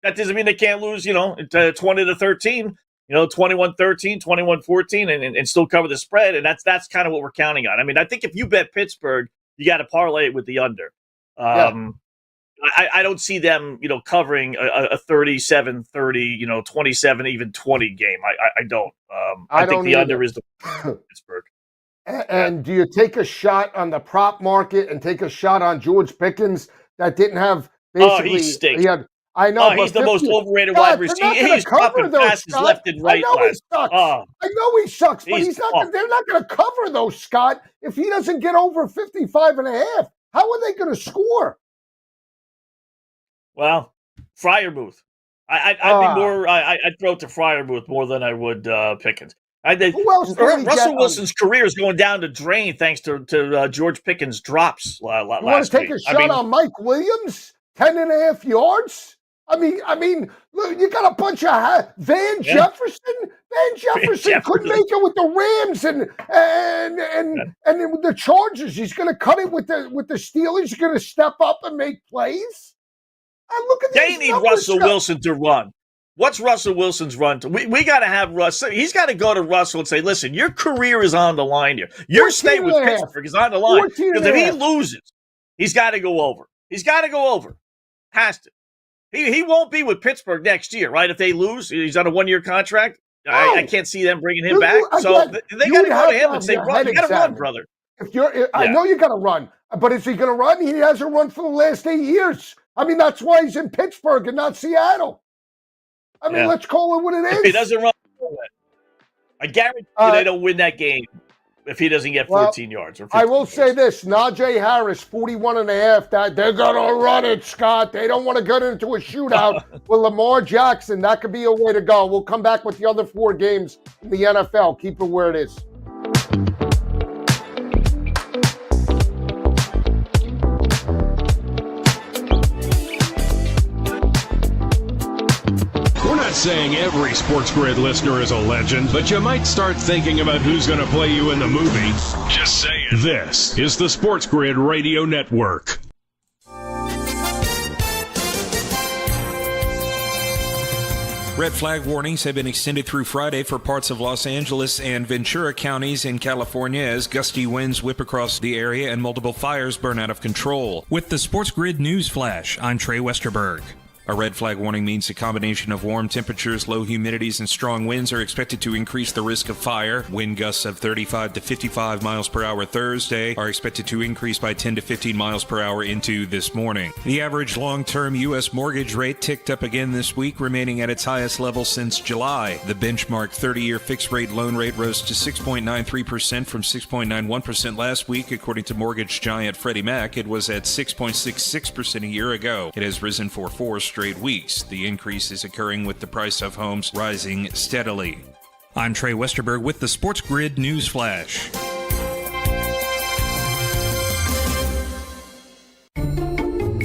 That doesn't mean they can't lose, 20-13, 21-13, 21-14, and still cover the spread. And that's kind of what we're counting on. I mean, I think if you bet Pittsburgh, you got to parlay it with the under. I don't see them, covering a 37-30, 27, even 20 game. I don't. I think the under is the Pittsburgh. And do you take a shot on the prop market and take a shot on George Pickens that didn't have basically? He stinks. I know. He's the most overrated Scott, wide receiver. He's dropping passes left and right. I know he sucks. I know he sucks, but they're not going to cover those, Scott, if he doesn't get over 55.5. How are they going to score? Well, Freiermuth. I'd be more. I'd throw it to Freiermuth more than I would Pickens. Russell Wilson's career is going down the drain thanks to George Pickens' drops last week. You want to take a shot on Mike Williams? 10.5 yards? I mean, look, you got a bunch of Van Jefferson. Van Jefferson couldn't make it with the Rams and the Chargers. He's going to cut it with the Steelers. He's going to step up and make plays. Look at they need Russell Wilson to run. What's Russell Wilson's run to? We got to have Russell. He's got to go to Russell and say, listen, your career is on the line here. Your stay with Pittsburgh is on the line. Because if he loses, he's got to go over. He's got to go over. Has to. He won't be with Pittsburgh next year, right? If they lose, he's on a 1-year contract. I can't see them bringing him back. So they got to go to him and say, bro, you got to run, brother. I know you got to run, but is he going to run? He hasn't run for the last 8 years. I mean, that's why he's in Pittsburgh and not Seattle. I mean, let's call it what it is. If he doesn't run, I guarantee you they don't win that game if he doesn't get 14 yards. Or I will say this, Najee Harris, 41.5, that they're going to run it, Scott. They don't want to get into a shootout with Lamar Jackson. That could be a way to go. We'll come back with the other 4 games in the NFL. Keep it where it is. Saying every SportsGrid listener is a legend, but you might start thinking about who's going to play you in the movie. Just saying. This is the SportsGrid Radio Network. Red flag warnings have been extended through Friday for parts of Los Angeles and Ventura counties in California as gusty winds whip across the area and multiple fires burn out of control. With the SportsGrid News Flash, I'm Trey Westerberg. A red flag warning means a combination of warm temperatures, low humidities, and strong winds are expected to increase the risk of fire. Wind gusts of 35 to 55 miles per hour Thursday are expected to increase by 10 to 15 miles per hour into this morning. The average long-term U.S. mortgage rate ticked up again this week, remaining at its highest level since July. The benchmark 30-year fixed-rate loan rate rose to 6.93% from 6.91% last week, according to mortgage giant Freddie Mac. It was at 6.66% a year ago. It has risen for 4 straight weeks. The increase is occurring with the price of homes rising steadily. I'm Trey Westerberg with the SportsGrid News Flash.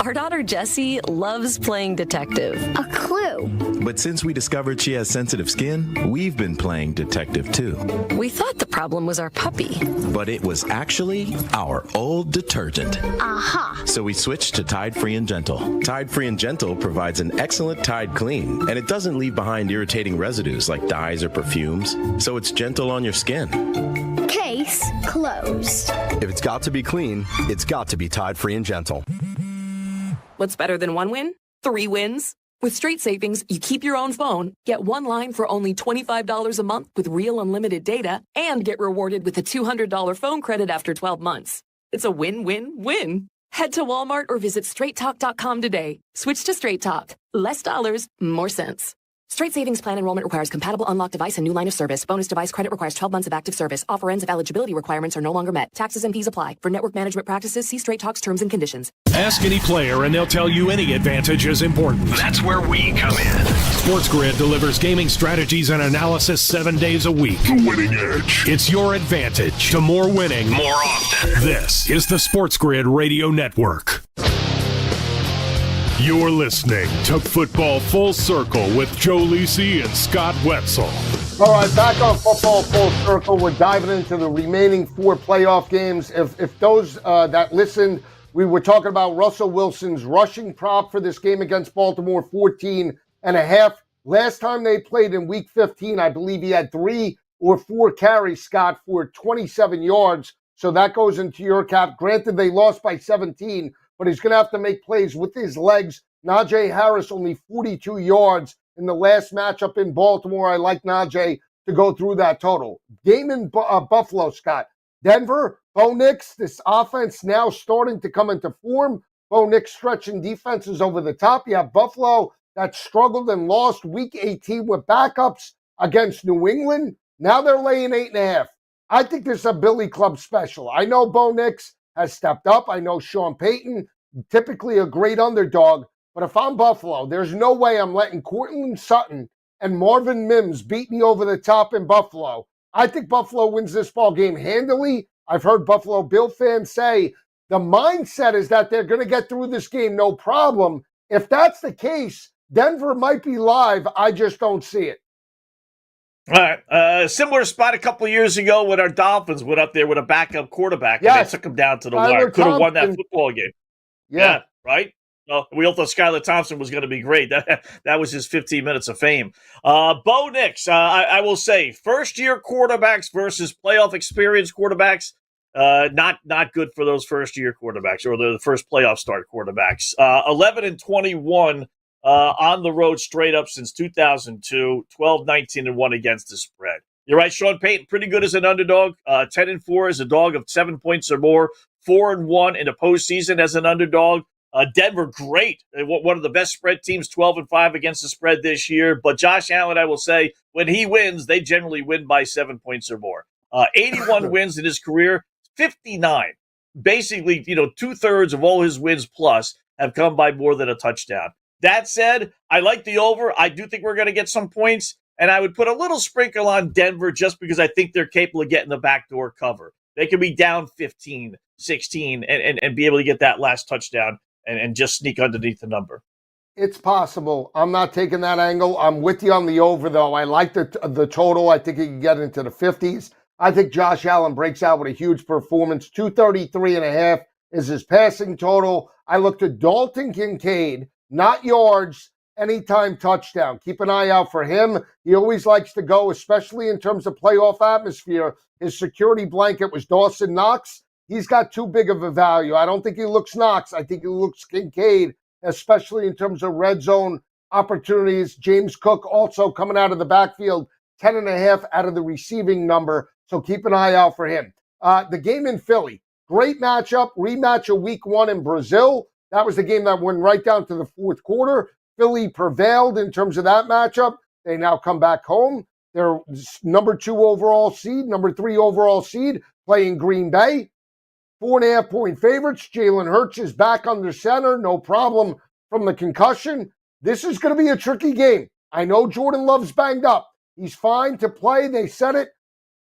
Our daughter Jessie loves playing detective. A clue. But since we discovered she has sensitive skin, we've been playing detective too. We thought the problem was our puppy. But it was actually our old detergent. Aha. So we switched to Tide Free and Gentle. Tide Free and Gentle provides an excellent Tide clean, and it doesn't leave behind irritating residues like dyes or perfumes, so it's gentle on your skin. Case closed. If it's got to be clean, it's got to be Tide Free and Gentle. What's better than 1 win? 3 wins. With Straight Savings, you keep your own phone, get 1 line for only $25 a month with real unlimited data, and get rewarded with a $200 phone credit after 12 months. It's a win-win-win. Head to Walmart or visit straighttalk.com today. Switch to Straight Talk. Less dollars, more sense. Straight Savings Plan enrollment requires compatible unlocked device and new line of service. Bonus device credit requires 12 months of active service. Offer ends if eligibility requirements are no longer met. Taxes and fees apply. For network management practices, see Straight Talk's terms and conditions. Ask any player and they'll tell you any advantage is important. That's where we come in. SportsGrid delivers gaming strategies and analysis 7 days a week. The winning edge. It's your advantage to more winning more often. This is the SportsGrid Radio Network. You're listening to Football Full Circle with Joe Lisi and Scott Wetzel. All right, back on Football Full Circle. We're diving into the remaining 4 playoff games. If those that listened, we were talking about Russell Wilson's rushing prop for this game against Baltimore, 14.5. Last time they played in Week 15, I believe he had 3 or 4 carries, Scott, for 27 yards. So that goes into your cap. Granted, they lost by 17, but he's going to have to make plays with his legs. Najee Harris only 42 yards in the last matchup in Baltimore. I like Najee to go through that total. Game in Buffalo, Scott. Denver, Bo Nix, this offense now starting to come into form. Bo Nix stretching defenses over the top. You have Buffalo that struggled and lost week 18 with backups against New England. Now they're laying 8.5. I think this is a Billy Club special. I know Bo Nix has stepped up. I know Sean Payton, typically a great underdog. But if I'm Buffalo, there's no way I'm letting Courtland Sutton and Marvin Mims beat me over the top in Buffalo. I think Buffalo wins this ball game handily. I've heard Buffalo Bill fans say the mindset is that they're going to get through this game no problem. If that's the case, Denver might be live. I just don't see it. All right. Similar spot a couple of years ago when our Dolphins went up there with a backup quarterback and they took him down to the wire. Could have won that football game. Yeah, right? Well, we all thought Skylar Thompson was going to be great. That was his 15 minutes of fame. Bo Nix, I will say, first-year quarterbacks versus playoff experience quarterbacks, not good for those first-year quarterbacks or the first playoff start quarterbacks. 11-21 on the road straight up since 2002, 12-19-1 against the spread. You're right, Sean Payton, pretty good as an underdog. 10-4 as a dog of 7 points or more. 4-1 in the postseason as an underdog. Denver, great. One of the best spread teams, 12-5 against the spread this year. But Josh Allen, I will say, when he wins, they generally win by 7 points or more. 81 wins in his career, 59. Basically, 2/3 of all his wins plus have come by more than a touchdown. That said, I like the over. I do think we're going to get some points. And I would put a little sprinkle on Denver just because I think they're capable of getting the backdoor cover. They can be down 15, 16, and be able to get that last touchdown and just sneak underneath the number. It's possible. I'm not taking that angle. I'm with you on the over, though. I like the total. I think he can get into the 50s. I think Josh Allen breaks out with a huge performance. 233.5 is his passing total. I looked at Dalton Kincaid, not yards, anytime touchdown. Keep an eye out for him. He always likes to go, especially in terms of playoff atmosphere. His security blanket was Dawson Knox. He's got too big of a value. I don't think he looks Knox. I think he looks Kincaid, especially in terms of red zone opportunities. James Cook also coming out of the backfield, 10.5 out of the receiving number. So keep an eye out for him. The game in Philly, great matchup, rematch of week 1 in Brazil. That was the game that went right down to the fourth quarter. Philly prevailed in terms of that matchup. They now come back home. They're number 2 overall seed, number 3 overall seed, playing Green Bay. 4.5-point favorites. Jalen Hurts is back under center. No problem from the concussion. This is going to be a tricky game. I know Jordan Love's banged up. He's fine to play. They said it.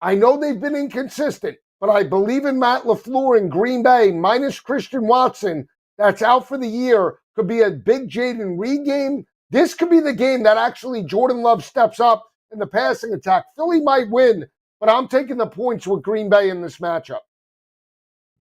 I know they've been inconsistent, but I believe in Matt LaFleur in Green Bay, minus Christian Watson, that's out for the year. Could be a big Jaden Reed game. This could be the game that actually Jordan Love steps up in the passing attack. Philly might win, but I'm taking the points with Green Bay in this matchup.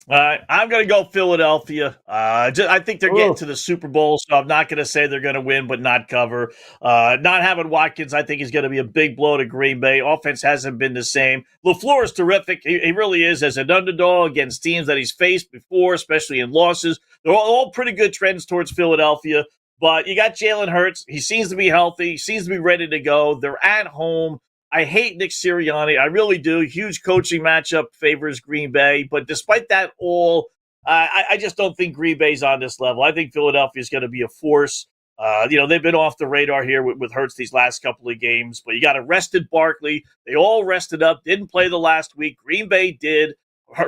I'm going to go Philadelphia. I think they're getting to the Super Bowl, so I'm not going to say they're going to win but not cover. Not having Watkins, I think, is going to be a big blow to Green Bay. Offense hasn't been the same. LaFleur is terrific. He really is as an underdog against teams that he's faced before, especially in losses. They're all pretty good trends towards Philadelphia. But you got Jalen Hurts. He seems to be healthy. He seems to be ready to go. They're at home. I hate Nick Sirianni. I really do. Huge coaching matchup favors Green Bay. But despite that all, I just don't think Green Bay's on this level. I think Philadelphia is going to be a force. They've been off the radar here with Hurts these last couple of games. But you got a rested Barkley. They all rested up. Didn't play the last week. Green Bay did.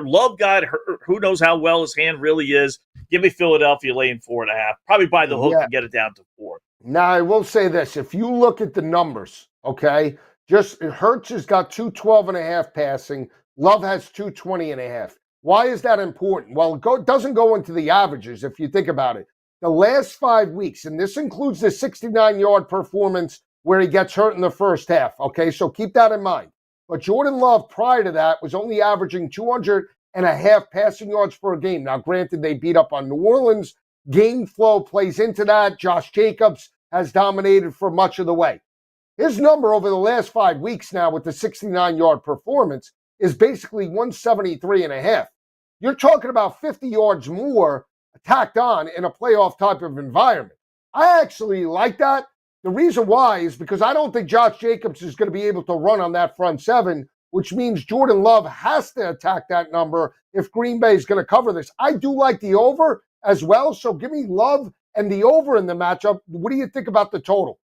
Love got hurt. Who knows how well his hand really is. Give me Philadelphia laying 4.5. Probably by the hook and get it down to 4. Now, I will say this. If you look at the numbers, okay, just Hurts has got 212.5 passing. Love has 220.5. Why is that important? Well, it doesn't go into the averages if you think about it. The last 5 weeks, and this includes the 69-yard performance where he gets hurt in the first half, okay? So keep that in mind. But Jordan Love, prior to that, was only averaging 200.5 passing yards per game. Now, granted, they beat up on New Orleans. Game flow plays into that. Josh Jacobs has dominated for much of the way. His number over the last 5 weeks now with the 69-yard performance is basically 173.5. You're talking about 50 yards more tacked on in a playoff type of environment. I actually like that. The reason why is because I don't think Josh Jacobs is going to be able to run on that front seven, which means Jordan Love has to attack that number if Green Bay is going to cover this. I do like the over as well, so give me Love and the over in the matchup. What do you think about the total?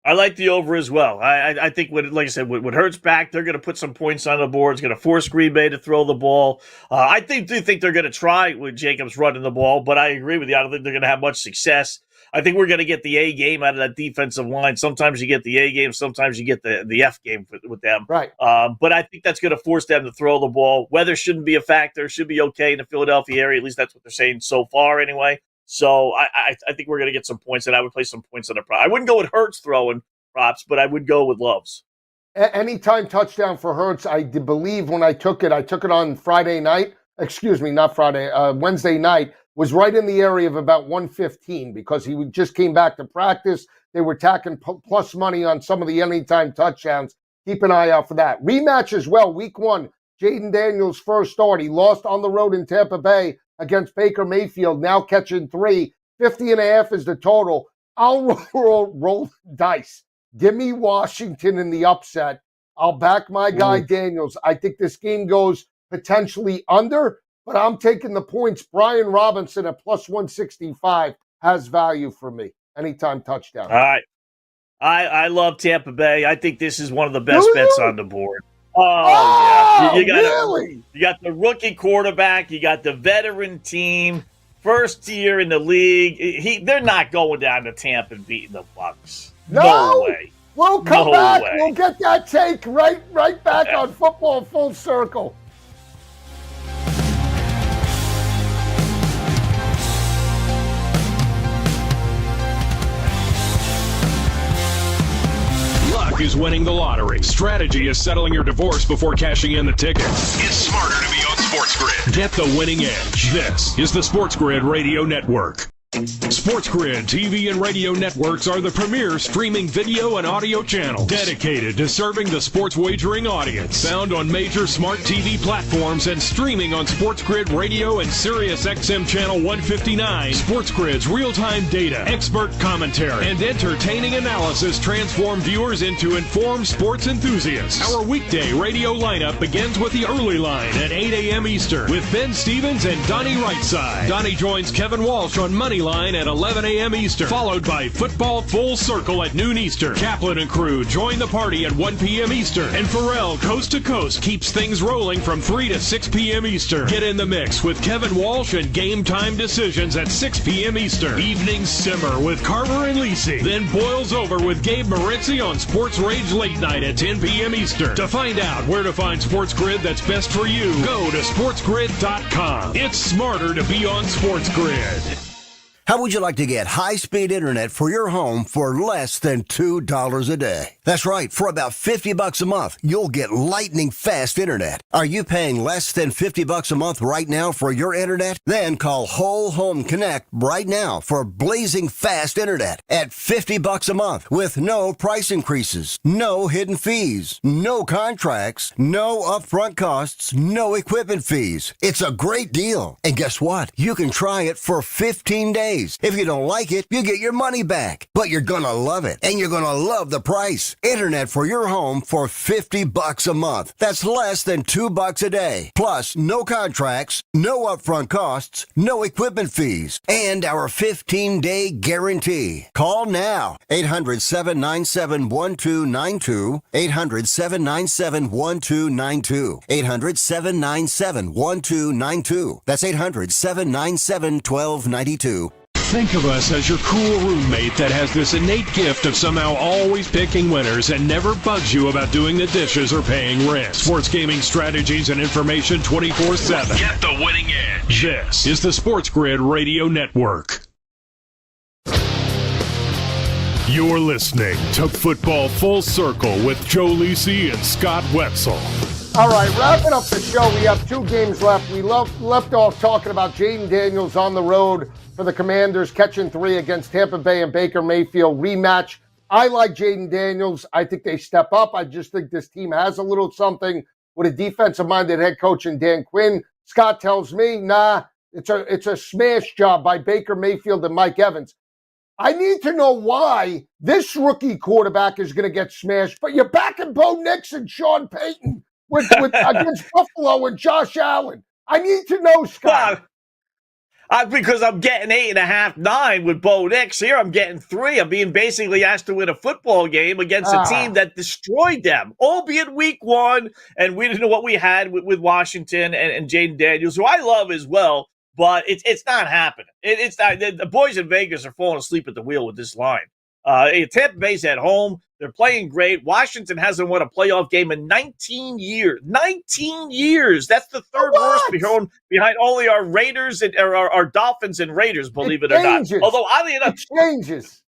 I like the over as well. I think, like I said, with Hurts back, they're going to put some points on the board. It's going to force Green Bay to throw the ball. I do think they're going to try with Jacobs running the ball, but I agree with you. I don't think they're going to have much success. I think we're going to get the A game out of that defensive line. Sometimes you get the A game, sometimes you get the F game with them. Right. But I think that's going to force them to throw the ball. Weather shouldn't be a factor. Should be okay in the Philadelphia area. At least that's what they're saying so far anyway. So I think we're going to get some points, and I would play some points on the prop. I wouldn't go with Hurts throwing props, but I would go with Loves. Anytime touchdown for Hurts, I believe when I took it on Friday night. Excuse me, not Friday, Wednesday night, was right in the area of about 115 because he just came back to practice. They were tacking plus money on some of the anytime touchdowns. Keep an eye out for that. Rematch as well, week 1, Jaden Daniels' first start. He lost on the road in Tampa Bay against Baker Mayfield, now catching 3. 50.5 is the total. I'll roll dice. Give me Washington in the upset. I'll back my guy Daniels. I think this game goes potentially under, but I'm taking the points. Brian Robinson at plus 165 has value for me. Anytime touchdown. All right. I love Tampa Bay. I think this is one of the best bets on the board. Yeah. You got the rookie quarterback. You got the veteran team. First year in the league. They're not going down to Tampa and beating the Bucs. No way. We'll come back. We'll get that take right back on Football Full Circle. Luck is winning the lottery. Strategy is settling your divorce before cashing in the ticket. It's smarter to be on SportsGrid. Get the winning edge. This is the SportsGrid Radio Network. SportsGrid TV and radio networks are the premier streaming video and audio channels dedicated to serving the sports wagering audience. Found on major smart TV platforms and streaming on SportsGrid Radio and Sirius XM Channel 159. SportsGrid's real-time data, expert commentary, and entertaining analysis transform viewers into informed sports enthusiasts. Our weekday radio lineup begins with the early line at 8 a.m. Eastern with Ben Stevens and Donnie Rightside. Donnie joins Kevin Walsh on Moneyline at 11 a.m. Eastern, followed by Football Full Circle at noon Eastern. Kaplan and crew join the party at 1 p.m. Eastern, and Pharrell Coast to Coast keeps things rolling from 3 to 6 p.m. Eastern. Get in the mix with Kevin Walsh and Game Time Decisions at 6 p.m. Eastern. Evenings simmer with Carver and Lisi, then boils over with Gabe Moritzi on Sports Rage Late Night at 10 p.m. Eastern. To find out where to find SportsGrid that's best for you, go to sportsgrid.com. It's smarter to be on SportsGrid. How would you like to get high-speed internet for your home for less than $2 a day? That's right. For about $50 a month, you'll get lightning fast internet. Are you paying less than $50 a month right now for your internet? Then call Whole Home Connect right now for blazing fast internet at $50 a month with no price increases, no hidden fees, no contracts, no upfront costs, no equipment fees. It's a great deal. And guess what? You can try it for 15 days. If you don't like it, you get your money back. But you're gonna love it, and you're gonna love the price. Internet for your home for $50 a month. That's less than $2 a day. Plus, no contracts, no upfront costs, no equipment fees, and our 15-day guarantee. Call now. 800-797-1292. 800-797-1292. 800-797-1292. That's 800-797-1292. Think of us as your cool roommate that has this innate gift of somehow always picking winners and never bugs you about doing the dishes or paying rent. Sports gaming strategies and information 24/7. Get the winning edge. This is the SportsGrid Radio Network. You're listening to Football Full Circle with Joe Lisi and Scott Wetzel. All right, wrapping up the show, we have 2 games left. We left off talking about Jaden Daniels on the road for the Commanders, catching 3 against Tampa Bay and Baker Mayfield rematch. I like Jaden Daniels. I think they step up. I just think this team has a little something with a defensive-minded head coach in Dan Quinn. Scott tells me, nah, it's a smash job by Baker Mayfield and Mike Evans. I need to know why this rookie quarterback is going to get smashed, but you're backing Bo Nix and Sean Payton with against Buffalo and Josh Allen. I need to know, Scott. Because I'm getting 8.5, 9 with Bo Nix. Here I'm getting 3. I'm being basically asked to win a football game against a team that destroyed them, albeit week 1, and we didn't know what we had with Washington and Jaden Daniels, who I love as well, but it's not happening. It's not. The boys in Vegas are falling asleep at the wheel with this line. Tampa Bay's at home. They're playing great. Washington hasn't won a playoff game in 19 years. 19 years. That's the third worst behind only our Raiders and our Dolphins and Raiders, believe it or not. Although, oddly enough, it changes.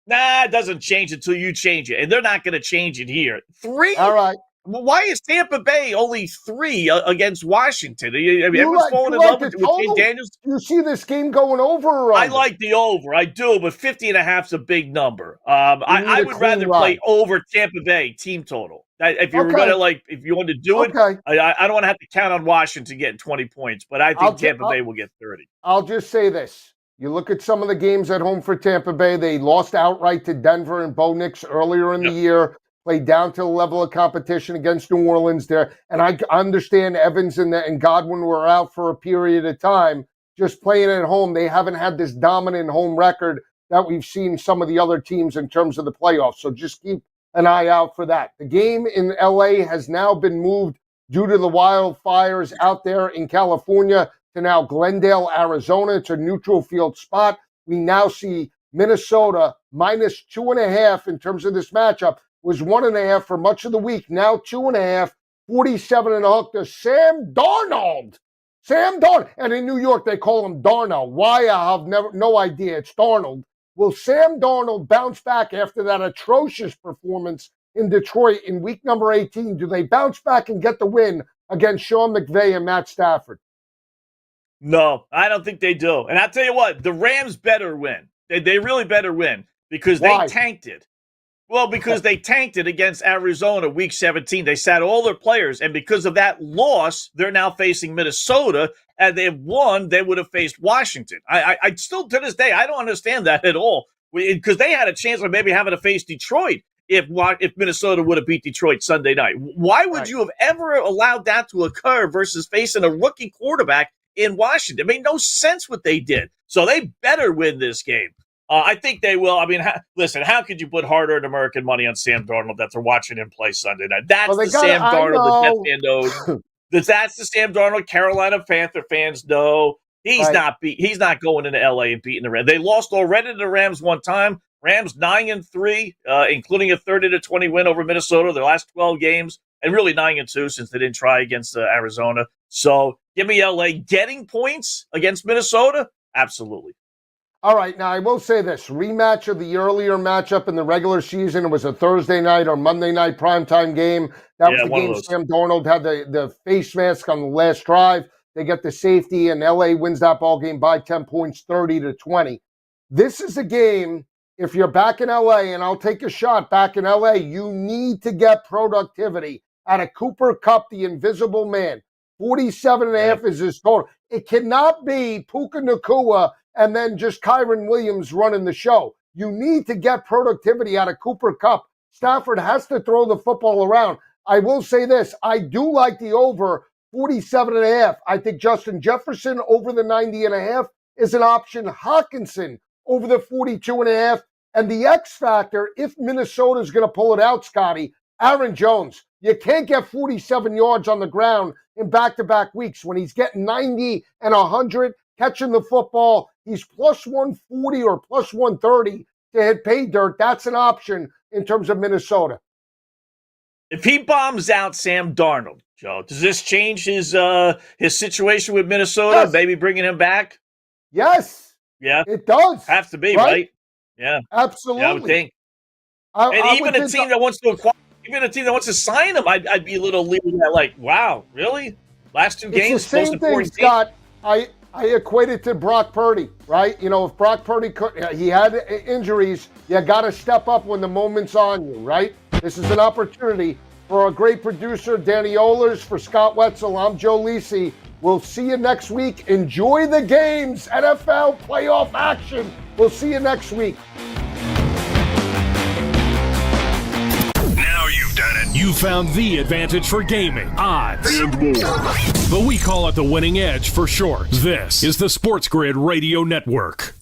Nah, it doesn't change until you change it, and they're not going to change it here. 3? All right. Why is Tampa Bay only 3 against Washington? Everyone's falling in love with Jaden Daniels. You see this game going over or under? I like the over. I do, but 50.5 is a big number. I would rather play over Tampa Bay team total. If you were going to if you wanted to do it, I don't want to have to count on Washington getting 20 points, but I think Tampa Bay will get 30. I'll just say this. You look at some of the games at home for Tampa Bay. They lost outright to Denver and Bo Nix earlier in the year. Played down to the level of competition against New Orleans there. And I understand Evans and Godwin were out for a period of time. Just playing at home, they haven't had this dominant home record that we've seen some of the other teams in terms of the playoffs. So just keep an eye out for that. The game in LA has now been moved due to the wildfires out there in California to now Glendale, Arizona. It's a neutral field spot. We now see Minnesota minus 2.5 in terms of this matchup. Was 1.5 for much of the week. Now 2.5, 47.5 to Sam Darnold. Sam Darnold. And in New York, they call him Darno. Why? I have no idea. It's Darnold. Will Sam Darnold bounce back after that atrocious performance in Detroit in week number 18? Do they bounce back and get the win against Sean McVay and Matt Stafford? No, I don't think they do. And I'll tell you what, the Rams better win. They really better win because they tanked it. Well, because they tanked it against Arizona week 17. They sat all their players, and because of that loss, they're now facing Minnesota. And they have won, they would have faced Washington. I still, to this day, I don't understand that at all. Because they had a chance of maybe having to face Detroit if Minnesota would have beat Detroit Sunday night. Why would you have ever allowed that to occur versus facing a rookie quarterback in Washington? It made no sense what they did. So they better win this game. I think they will. I mean, listen, how could you put hard-earned American money on Sam Darnold after watching him play Sunday night? That's the Sam Darnold the Jet fan knows. That's the Sam Darnold Carolina Panther fans know. He's not going into L.A. and beating the Rams. They lost already to the Rams one time. Rams 9-3, including a 30-20 win over Minnesota their last 12 games, and really 9-2 since they didn't try against Arizona. So give me L.A. getting points against Minnesota? Absolutely. All right, now I will say this. Rematch of the earlier matchup in the regular season. It was a Thursday night or Monday night primetime game. That was the game Sam Darnold had the face mask on the last drive. They get the safety, and L.A. wins that ball game by 10 points, 30-20. This is a game, if you're back in L.A., and I'll take a shot back in L.A., you need to get productivity out of Cooper Kupp, the invisible man. 47.5 is his total. It cannot be Puka Nacua and then just Kyron Williams running the show. You need to get productivity out of Cooper Kupp. Stafford has to throw the football around. I will say this. I do like the over 47.5. I think Justin Jefferson over the 90.5 is an option. Hawkinson over the 42.5. And the X factor, if Minnesota's going to pull it out, Scotty, Aaron Jones. You can't get 47 yards on the ground in back-to-back weeks. When he's getting 90 and 100, catching the football, he's plus 140 or plus 130 to hit pay dirt. That's an option in terms of Minnesota. If he bombs out Sam Darnold, Joe, does this change his situation with Minnesota? Yes. Maybe bringing him back? Yes. Yeah. It does. Have to be, right? Yeah. Absolutely. Yeah, I would think. Even a team that wants to acquire, even a team that wants to sign him, I'd be a little leery at like, wow, really? Last two games, it's the same thing, Scott. I equate it to Brock Purdy, right? You know, if Brock Purdy he had injuries, you got to step up when the moment's on you, right? This is an opportunity for a great producer, Danny Ohlers. For Scott Wetzel, I'm Joe Lisi. We'll see you next week. Enjoy the games, NFL playoff action. We'll see you next week. Now you've done it. You You found the advantage for gaming, odds, and more. But we call it the winning edge for short. This is the SportsGrid Radio Network.